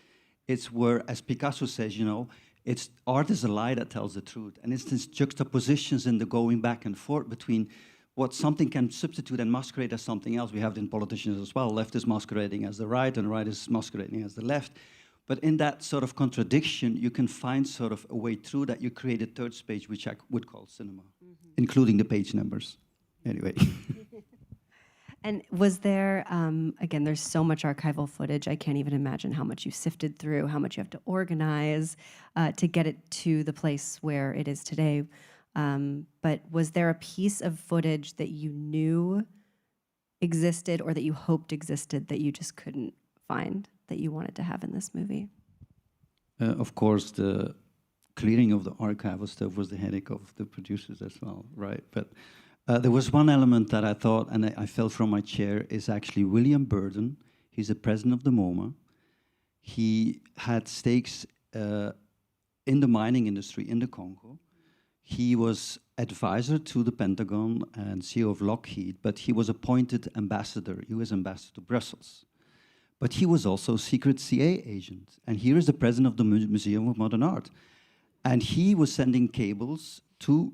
P: it's where, as Picasso says, you know, it's art is a lie that tells the truth. And it's these juxtapositions in the going back and forth between what something can substitute and masquerade as something else. We have it in politicians as well. Left is masquerading as the right and right is masquerading as the left. But in that sort of contradiction, you can find sort of a way through that you create a third space, which I would call cinema, including the page numbers. Anyway.
A: And was there, again, there's so much archival footage, I can't even imagine how much you sifted through, how much you have to organize to get it to the place where it is today. But was there a piece of footage that you knew existed or that you hoped existed that you just couldn't find, that you wanted to have in this movie?
P: Of course, the clearing of the archival stuff was the headache of the producers as well, right? But there was one element that I thought, and I fell from my chair, is actually William Burden. He's the president of the MoMA. He had stakes in the mining industry in the Congo. He was advisor to the Pentagon and CEO of Lockheed, but he was appointed ambassador, US ambassador to Brussels. But he was also a secret CIA agent. And here is the president of the Museum of Modern Art. And he was sending cables to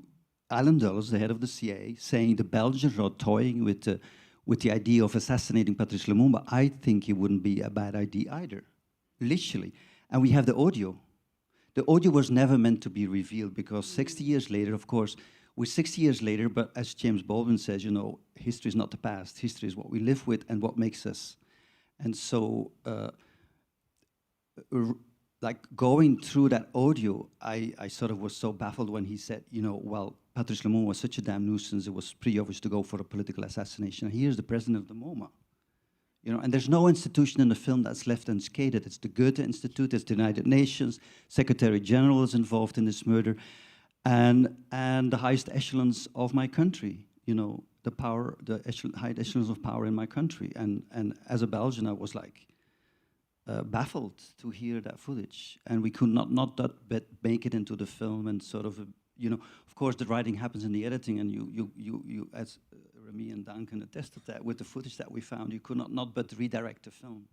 P: Alan Dulles, the head of the CIA, saying the Belgians are toying with the idea of assassinating Patrice Lumumba. I think it wouldn't be a bad idea either, literally. And we have the audio. The audio was never meant to be revealed because 60 years later, of course, we're 60 years later, but as James Baldwin says, you know, history is not the past. History is what we live with and what makes us. And so, like going through that audio, I sort of was so baffled when he said, you know, well, Patrice Lumumba was such a damn nuisance, it was pretty obvious to go for a political assassination. And here's the president of the MoMA. You know, and there's no institution in the film that's left unscathed. It's the Goethe Institute, it's the United Nations, Secretary General is involved in this murder, and the highest echelons of my country, you know, the power, high echelons of power in my country. And as a Belgian, I was like baffled to hear that footage. And we could not make it into the film and sort of, you know, of course the writing happens in the editing, and you as Remy and Duncan attested that with the footage that we found, you could not but redirect the film,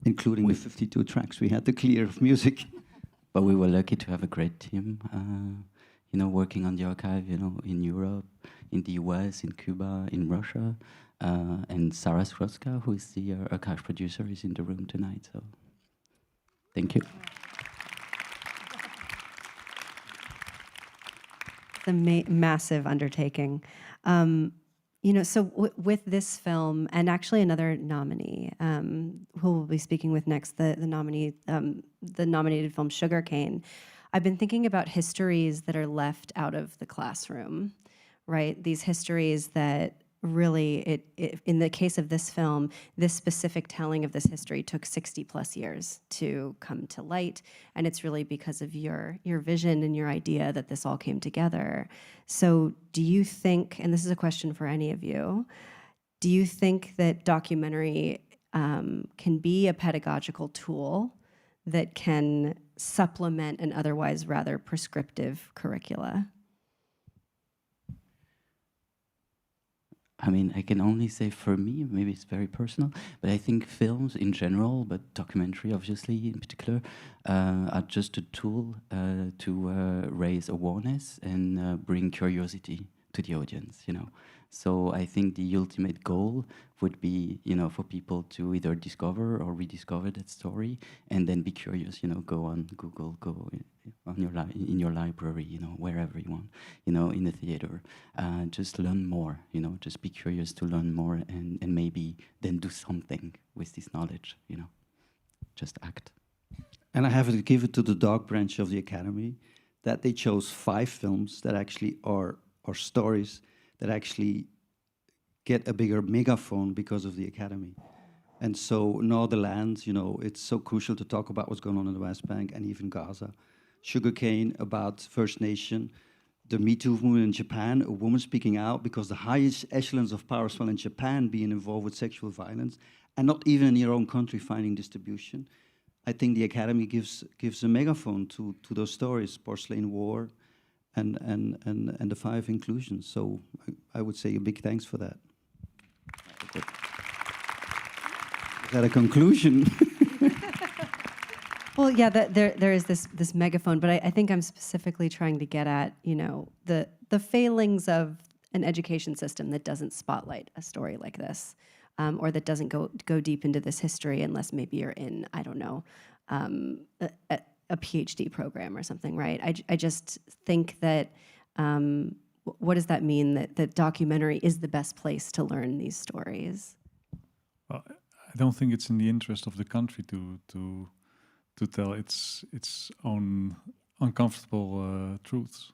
P: including the 52 tracks we had to clear of music.
J: But we were lucky to have a great team, you know, working on the archive, you know, in Europe, in the US, in Cuba, in Russia, and Sarah Sroska, who is the archive producer, is in the room tonight. So, thank you.
A: The massive undertaking. You know, so with this film, and actually another nominee, who we'll be speaking with next, the nominated film Sugarcane, I've been thinking about histories that are left out of the classroom, right? These histories that really, in the case of this film, this specific telling of this history took 60 plus years to come to light. And it's really because of your vision and your idea that this all came together. So do you think, and this is a question for any of you, do you think that documentary can be a pedagogical tool that can supplement an otherwise rather prescriptive curricula?
J: I mean, I can only say for me, maybe it's very personal, but I think films in general, but documentary obviously in particular, are just a tool to raise awareness and bring curiosity to the audience, you know. So I think the ultimate goal would be, you know, for people to either discover or rediscover that story, and then be curious, you know, go on Google, go on your in your library, you know, wherever you want, you know, in the theater. Just learn more, you know, just be curious to learn more, and maybe then do something with this knowledge, you know, just act.
P: And I have to give it to the dog branch of the Academy that they chose 5 films that actually are stories that actually get a bigger megaphone because of the Academy. And so Northern, you know, it's so crucial to talk about what's going on in the West Bank and even Gaza. Sugarcane about First Nation, the Me Too movement in Japan, a woman speaking out because the highest echelons of power as well in Japan being involved with sexual violence, and not even in your own country finding distribution. I think the Academy gives a megaphone to those stories, Porcelain, War, and the 5 inclusions. So I would say a big thanks for that. Is that a conclusion?
A: Well, yeah, there is this megaphone, but I think I'm specifically trying to get at, you know, the failings of an education system that doesn't spotlight a story like this, or that doesn't go deep into this history unless maybe you're in, I don't know, a PhD program or something, right? I just think that, what does that mean, that documentary is the best place to learn these stories?
Q: Well, I don't think it's in the interest of the country to tell its own uncomfortable truths.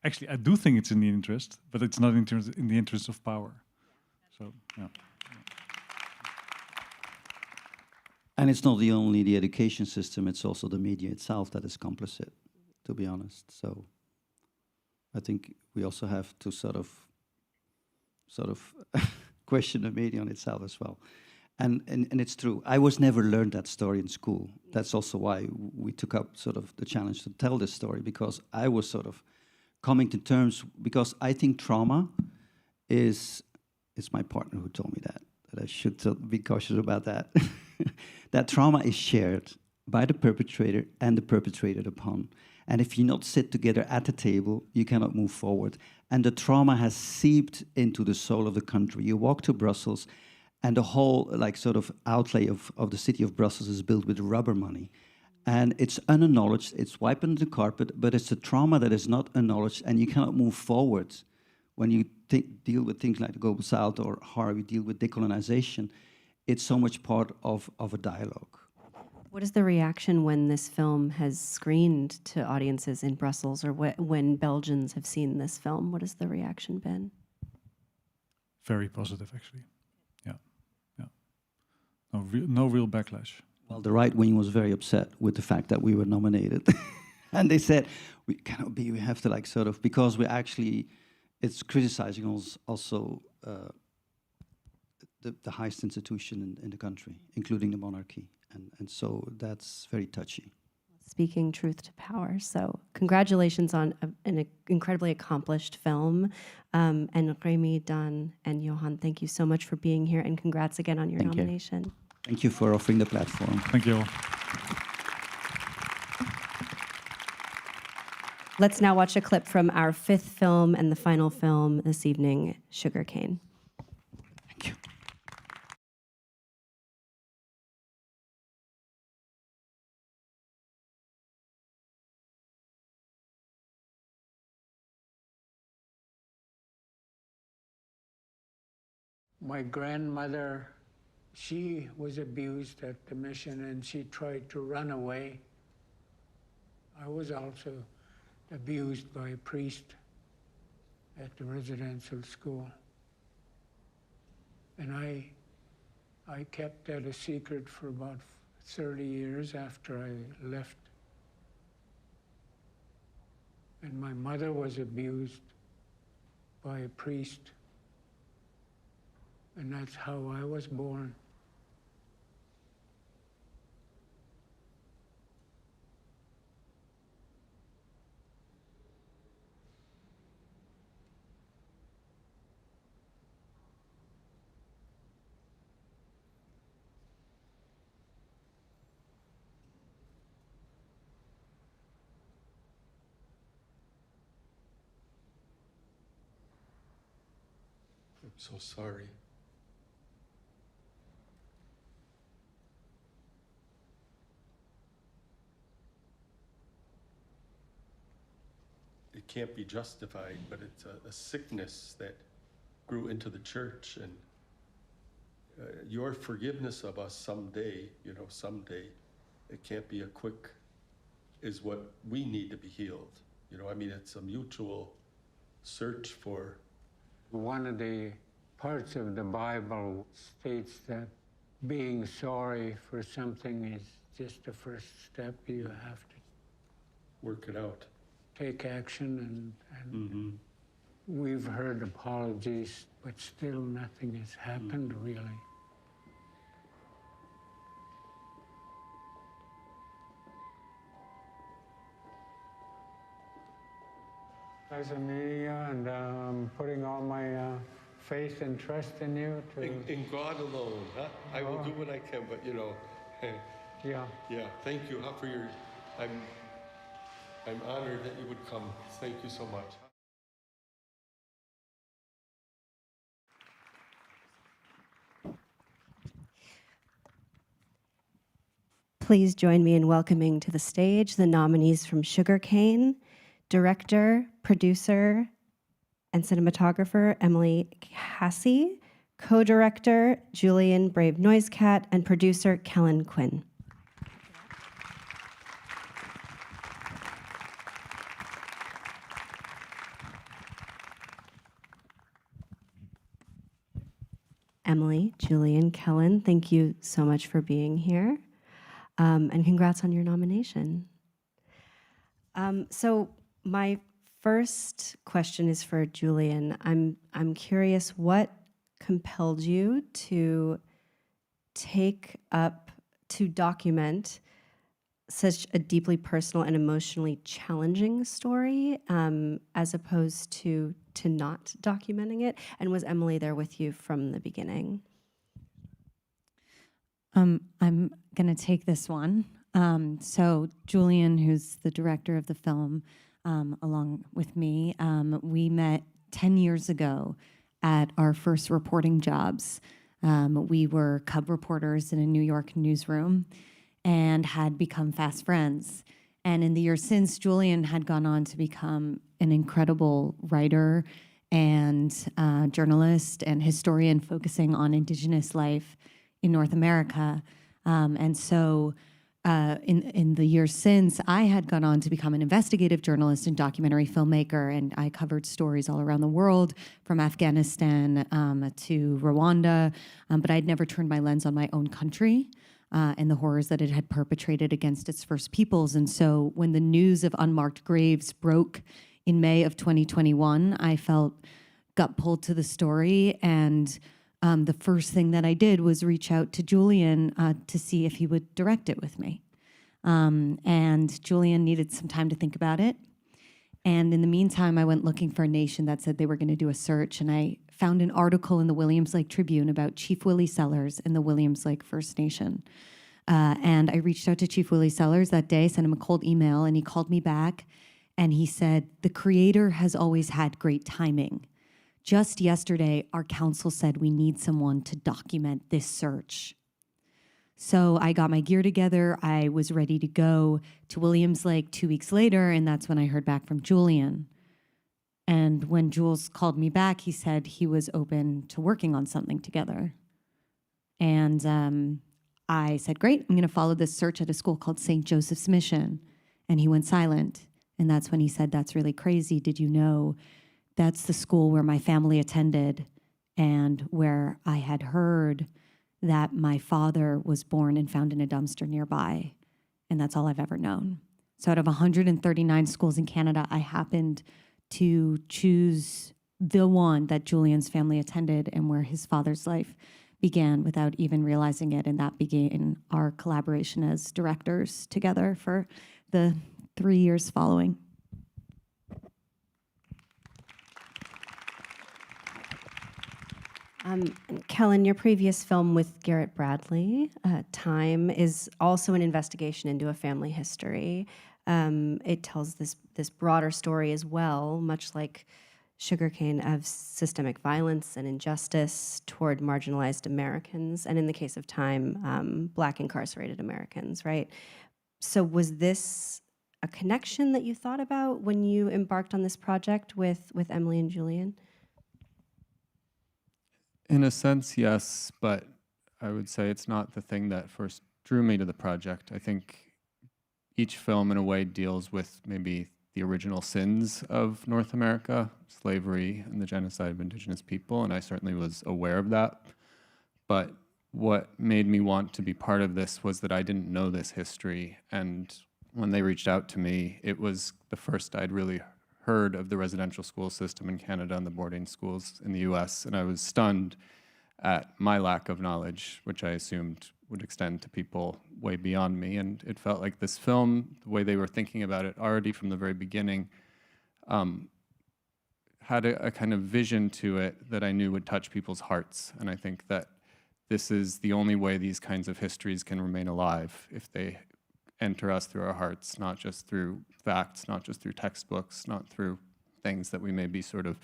Q: Actually, I do think it's in the interest, but it's not in the interest of power. So, yeah.
P: And it's not only the education system, it's also the media itself that is complicit, to be honest. So I think we also have to sort of question the media on itself as well. And it's true. I was never learned that story in school. That's also why we took up sort of the challenge to tell this story, because I was sort of coming to terms, because I think trauma is, it's my partner who told me that I should be cautious about that. That trauma is shared by the perpetrator and the perpetrated upon. And if you not sit together at the table, you cannot move forward. And the trauma has seeped into the soul of the country. You walk to Brussels, and the whole like sort of outlay of the city of Brussels is built with rubber money. And it's unacknowledged, it's wiped under the carpet, but it's a trauma that is not acknowledged, and you cannot move forward. When you deal with things like the Global South or how we deal with decolonization, it's so much part of a dialogue.
A: What is the reaction when this film has screened to audiences in Brussels, or when Belgians have seen this film? What has the reaction been?
Q: Very positive, actually. Yeah, yeah. No real backlash.
P: Well, the right wing was very upset with the fact that we were nominated. And they said, we cannot be, we have to like sort of, because we actually, it's criticizing us also the highest institution in the country, including the monarchy. And so that's very touchy.
A: Speaking truth to power. So congratulations on an incredibly accomplished film. And Remy, Dan, and Johan, thank you so much for being here, and congrats again on your nomination.
P: Thank you for offering the platform.
Q: Thank you all.
A: Let's now watch a clip from our 5th film and the final film this evening, Sugarcane.
P: Thank you.
R: My grandmother, she was abused at the mission, and she tried to run away. I was also abused by a priest at the residential school. And I kept that a secret for about 30 years after I left. And my mother was abused by a priest. And that's how I was born.
S: so sorry. It can't be justified, but it's a sickness that grew into the church, and your forgiveness of us someday, someday, it can't be a quick, is what we need to be healed. I mean, it's a mutual search for.
R: One of the parts of the Bible states that being sorry for something is just the first step. You have to
S: work it out.
R: Take action, and we've heard apologies, but still nothing has happened, really. Pleasure meeting you, and I'm putting all my faith and trust in you.
S: In God alone, huh? I will do what I can, but
R: Yeah.
S: Yeah, thank you for your, I'm honored that you would come. Thank you so much.
A: Please join me in welcoming to the stage the nominees from Sugarcane, director, producer, and cinematographer Emily Cassie, co-director Julian Brave Noisecat, and producer Kellen Quinn. Emily, Julian, Kellen, thank you so much for being here. And congrats on your nomination. So my first question is for Julian. I'm curious, what compelled you to document such a deeply personal and emotionally challenging story, as opposed to not documenting it? And was Emily there with you from the beginning?
T: I'm going to take this one. So Julian, who's the director of the film, along with me, we met 10 years ago at our first reporting jobs. We were cub reporters in a New York newsroom and had become fast friends. And in the years since, Julian had gone on to become an incredible writer and journalist and historian focusing on Indigenous life in North America. And so in the years since, I had gone on to become an investigative journalist and documentary filmmaker, and I covered stories all around the world, from Afghanistan to Rwanda, but I'd never turned my lens on my own country and the horrors that it had perpetrated against its First Peoples. And so when the news of unmarked graves broke in May of 2021, I felt gut pulled to the story, and the first thing that I did was reach out to Julian to see if he would direct it with me. And Julian needed some time to think about it. And in the meantime, I went looking for a nation that said they were going to do a search, and I found an article in the Williams Lake Tribune about Chief Willie Sellers and the Williams Lake First Nation. And I reached out to Chief Willie Sellers that day, sent him a cold email, and he called me back, and he said, "The creator has always had great timing. Just yesterday, our council said we need someone to document this search." So I got my gear together. I was ready to go to Williams Lake 2 weeks later, and that's when I heard back from Julian. And when Jules called me back, he said he was open to working on something together. And I said, great, I'm going to follow this search at a school called St. Joseph's Mission. And he went silent. And that's when he said, "That's really crazy. Did you know that's the school where my family attended and where I had heard that my father was born and found in a dumpster nearby, and that's all I've ever known." So out of 139 schools in Canada, I happened to choose the one that Julian's family attended and where his father's life began without even realizing it, and that began our collaboration as directors together for the 3 years following.
A: Kellen, your previous film with Garrett Bradley, Time, is also an investigation into a family history. It tells this broader story as well, much like Sugarcane, of systemic violence and injustice toward marginalized Americans, and in the case of Time, Black incarcerated Americans, right? So was this a connection that you thought about when you embarked on this project with Emily and Julian?
U: In a sense, yes, but I would say it's not the thing that first drew me to the project. I think each film, in a way, deals with maybe the original sins of North America, slavery and the genocide of indigenous people, and I certainly was aware of that. But what made me want to be part of this was that I didn't know this history, and when they reached out to me, it was the first I'd really heard of the residential school system in Canada and the boarding schools in the US, and I was stunned at my lack of knowledge, which I assumed would extend to people way beyond me. And it felt like this film, the way they were thinking about it already from the very beginning, had a kind of vision to it that I knew would touch people's hearts. And I think that this is the only way these kinds of histories can remain alive, if they enter us through our hearts, not just through facts, not just through textbooks, not through things that we maybe sort of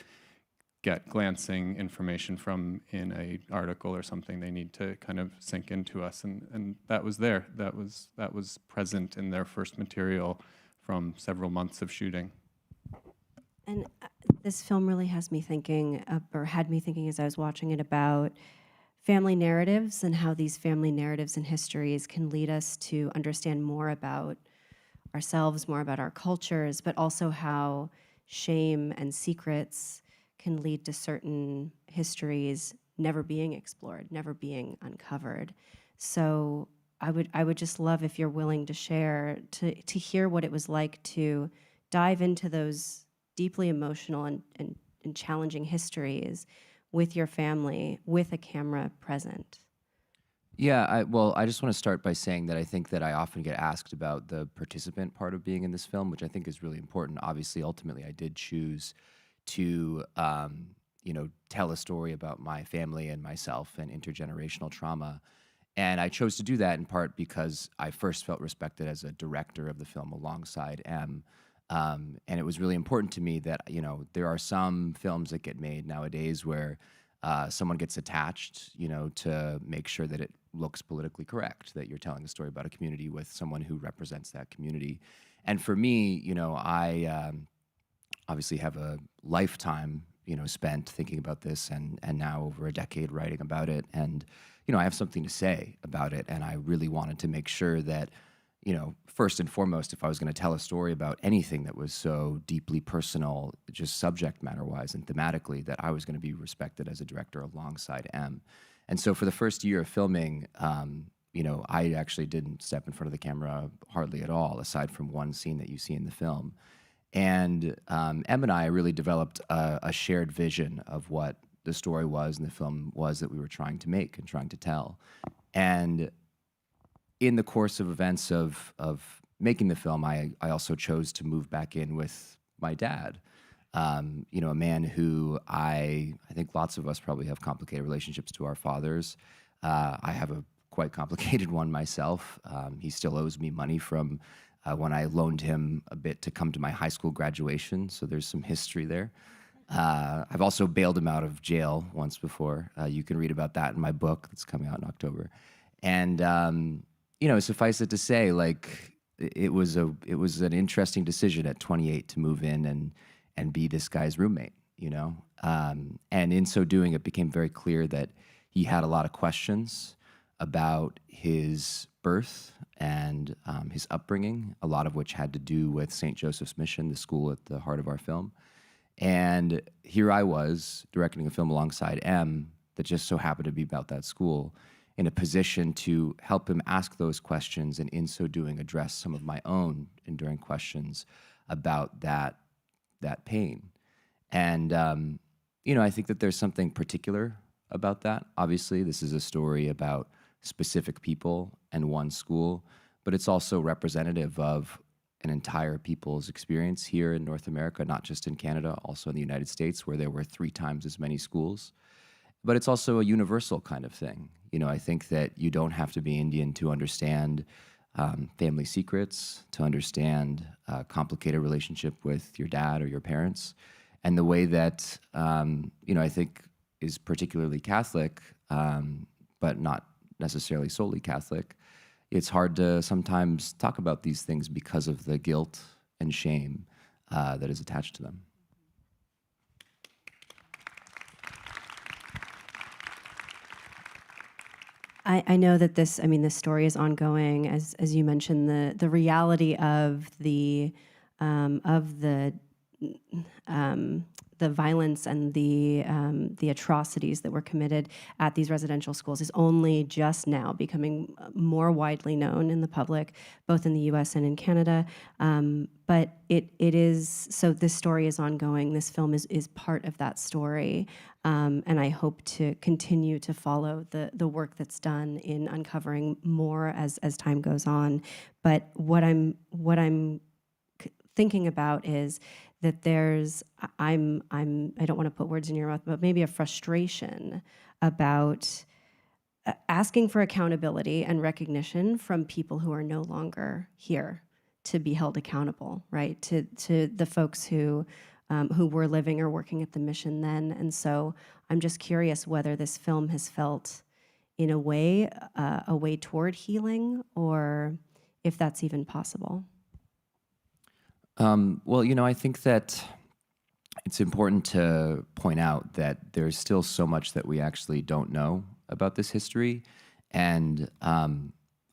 U: get glancing information from in a article or something. They need to kind of sink into us, and that was there. That was present in their first material from several months of shooting.
A: And this film really has me thinking, or had me thinking as I was watching it, about family narratives and how these family narratives and histories can lead us to understand more about ourselves, more about our cultures, but also how shame and secrets can lead to certain histories never being explored, never being uncovered. So I would just love, if you're willing to share, to hear what it was like to dive into those deeply emotional and challenging histories with your family, with a camera present.
V: Yeah, well, I just want to start by saying that I think that I often get asked about the participant part of being in this film, which I think is really important. Obviously, ultimately, I did choose to, tell a story about my family and myself and intergenerational trauma. And I chose to do that in part because I first felt respected as a director of the film alongside M. And it was really important to me that, there are some films that get made nowadays where someone gets attached, to make sure that it looks politically correct, that you're telling a story about a community with someone who represents that community. And for me, I obviously have a lifetime, spent thinking about this, and now over a decade writing about it. And, I have something to say about it. And I really wanted to make sure that, first and foremost, if I was going to tell a story about anything that was so deeply personal, just subject matter-wise and thematically, that I was going to be respected as a director alongside M. And so for the first year of filming, I actually didn't step in front of the camera hardly at all, aside from one scene that you see in the film. And Em and I really developed a shared vision of what the story was and the film was that we were trying to make and trying to tell. And in the course of events of making the film, I also chose to move back in with my dad, a man who I think lots of us probably have complicated relationships to our fathers. I have a quite complicated one myself. He still owes me money from when I loaned him a bit to come to my high school graduation, so there's some history there. I've also bailed him out of jail once before. You can read about that in my book that's coming out in October. And suffice it to say, it was an interesting decision at 28 to move in and be this guy's roommate, and in so doing, it became very clear that he had a lot of questions about his birth and his upbringing, a lot of which had to do with St. Joseph's Mission, the school at the heart of our film. And here I was directing a film alongside M that just so happened to be about that school, in a position to help him ask those questions, and in so doing address some of my own enduring questions about that pain. And I think that there's something particular about that. Obviously, this is a story about specific people and one school, but it's also representative of an entire people's experience here in North America, not just in Canada, also in the United States, where there were 3 times as many schools. But it's also a universal kind of thing. I think that you don't have to be Indian to understand family secrets, to understand a complicated relationship with your dad or your parents. And the way that, I think is particularly Catholic, but not necessarily solely Catholic, it's hard to sometimes talk about these things because of the guilt and shame that is attached to them.
A: I know that this story is ongoing, as you mentioned, the reality of the violence and the atrocities that were committed at these residential schools is only just now becoming more widely known in the public, both in the U.S. and in Canada. But it is, so this story is ongoing. This film is part of that story. And I hope to continue to follow the work that's done in uncovering more as time goes on. But what I'm thinking about is that there's, I don't want to put words in your mouth, but maybe a frustration about asking for accountability and recognition from people who are no longer here to be held accountable, right? To the folks who were living or working at the mission then. And so I'm just curious whether this film has felt, in a way toward healing, or if that's even possible.
V: Well, I think that it's important to point out that there's still so much that we actually don't know about this history. And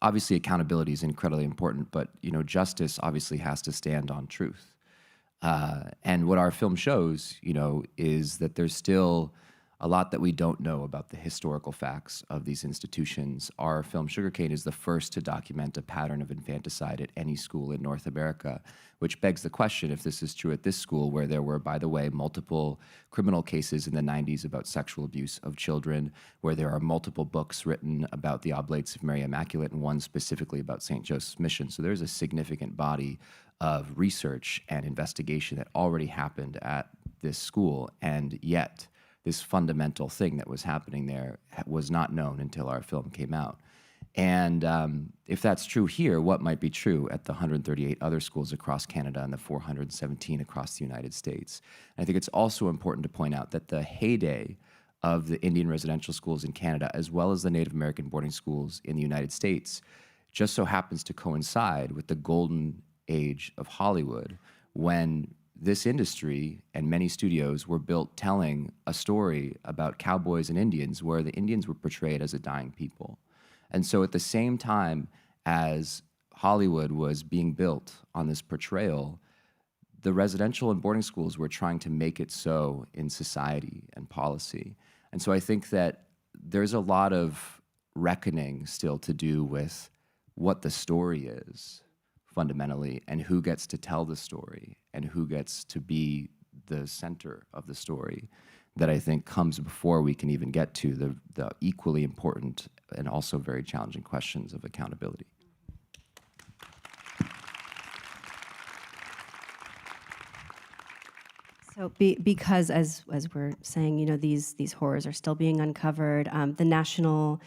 V: obviously accountability is incredibly important, but, justice obviously has to stand on truth. And what our film shows, is that there's still a lot that we don't know about the historical facts of these institutions. Our film Sugarcane is the first to document a pattern of infanticide at any school in North America, which begs the question if this is true at this school, where there were, by the way, multiple criminal cases in the 90s about sexual abuse of children, where there are multiple books written about the Oblates of Mary Immaculate and one specifically about St. Joseph's Mission. So there's a significant body of research and investigation that already happened at this school, and yet this fundamental thing that was happening there was not known until our film came out. And if that's true here, what might be true at the 138 other schools across Canada and the 417 across the United States? And I think it's also important to point out that the heyday of the Indian residential schools in Canada, as well as the Native American boarding schools in the United States, just so happens to coincide with the golden age of Hollywood, when this industry and many studios were built telling a story about cowboys and Indians, where the Indians were portrayed as a dying people. And so at the same time as Hollywood was being built on this portrayal, the residential and boarding schools were trying to make it so in society and policy. And so I think that there's a lot of reckoning still to do with what the story is, fundamentally, and who gets to tell the story and who gets to be the center of the story, that I think comes before we can even get to the equally important and also very challenging questions of accountability.
A: So because, as we're saying, these horrors are still being uncovered, the National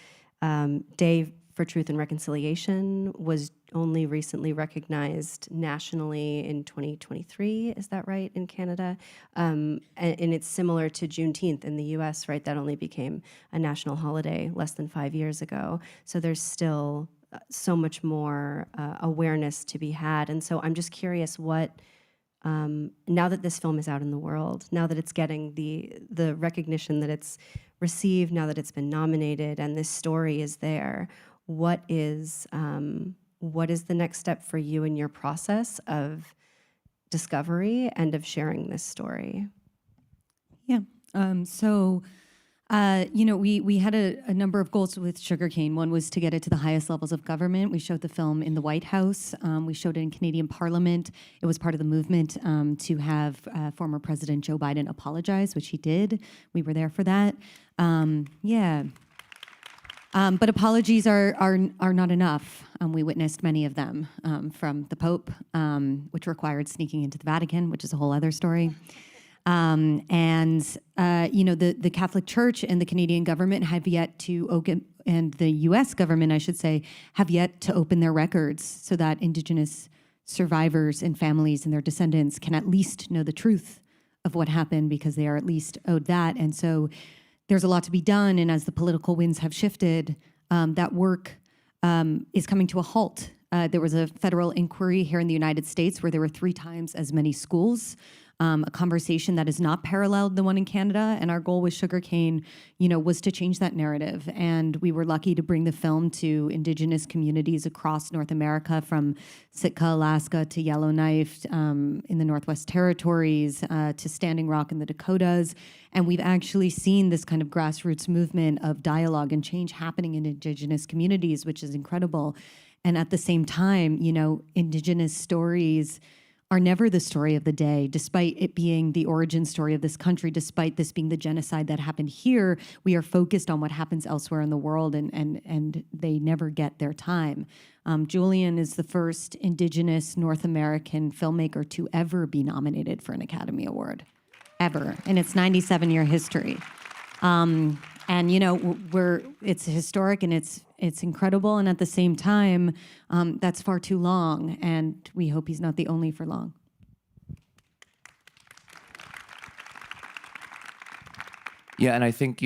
A: Day for Truth and Reconciliation was only recently recognized nationally in 2023, is that right, in Canada? And it's similar to Juneteenth in the US, right? That only became a national holiday less than 5 years ago. So there's still so much more awareness to be had. And so I'm just curious what, now that this film is out in the world, now that it's getting the recognition that it's received, now that it's been nominated and this story is there, what is the next step for you in your process of discovery and of sharing this story?
T: Yeah. We had a number of goals with Sugarcane. One was to get it to the highest levels of government. We showed the film in the White House. We showed it in Canadian Parliament. It was part of the movement to have former President Joe Biden apologize, which he did. We were there for that. But apologies are not enough. We witnessed many of them from the Pope, which required sneaking into the Vatican, which is a whole other story. The Catholic Church and the Canadian government have yet to open, and the U.S. government, I should say, have yet to open their records so that Indigenous survivors and families and their descendants can at least know the truth of what happened because they are at least owed that. And so there's a lot to be done. And as the political winds have shifted, that work is coming to a halt. There was a federal inquiry here in the United States where there were 3 times as many schools, a conversation that has not paralleled the one in Canada. And our goal with Sugarcane, was to change that narrative. And we were lucky to bring the film to Indigenous communities across North America, from Sitka, Alaska, to Yellowknife in the Northwest Territories, to Standing Rock in the Dakotas. And we've actually seen this kind of grassroots movement of dialogue and change happening in Indigenous communities, which is incredible. And at the same time, Indigenous stories are never the story of the day, despite it being the origin story of this country, despite this being the genocide that happened here. We are focused on what happens elsewhere in the world, and they never get their time. Julian is the first Indigenous North American filmmaker to ever be nominated for an Academy Award, ever, in its 97-year history. And it's historic and it's incredible, and at the same time, that's far too long, and we hope he's not the only for long.
V: Yeah, and I think,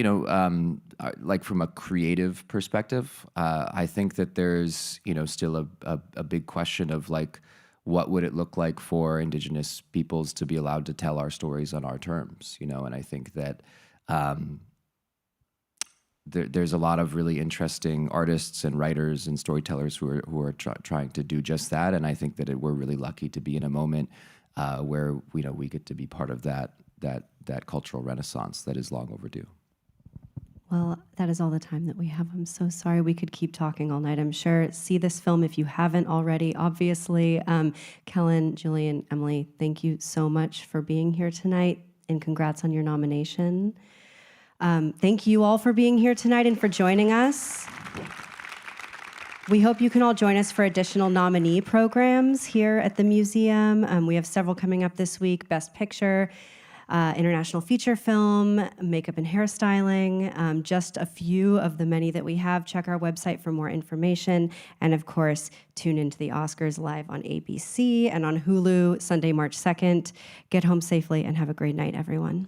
V: like from a creative perspective, I think that there's, still a big question of like, what would it look like for Indigenous peoples to be allowed to tell our stories on our terms, and I think that there's a lot of really interesting artists and writers and storytellers who are trying to do just that, and I think that we're really lucky to be in a moment where we get to be part of that cultural renaissance that is long overdue.
A: Well, that is all the time that we have. I'm so sorry. We could keep talking all night, I'm sure. See this film if you haven't already, obviously. Kellen, Julian, Emily, thank you so much for being here tonight, and congrats on your nomination. Thank you all for being here tonight and for joining us. We hope you can all join us for additional nominee programs here at the museum. We have several coming up this week: Best Picture, International Feature Film, Makeup and Hairstyling, just a few of the many that we have. Check our website for more information. And of course, tune into the Oscars live on ABC and on Hulu Sunday, March 2nd. Get home safely and have a great night, everyone.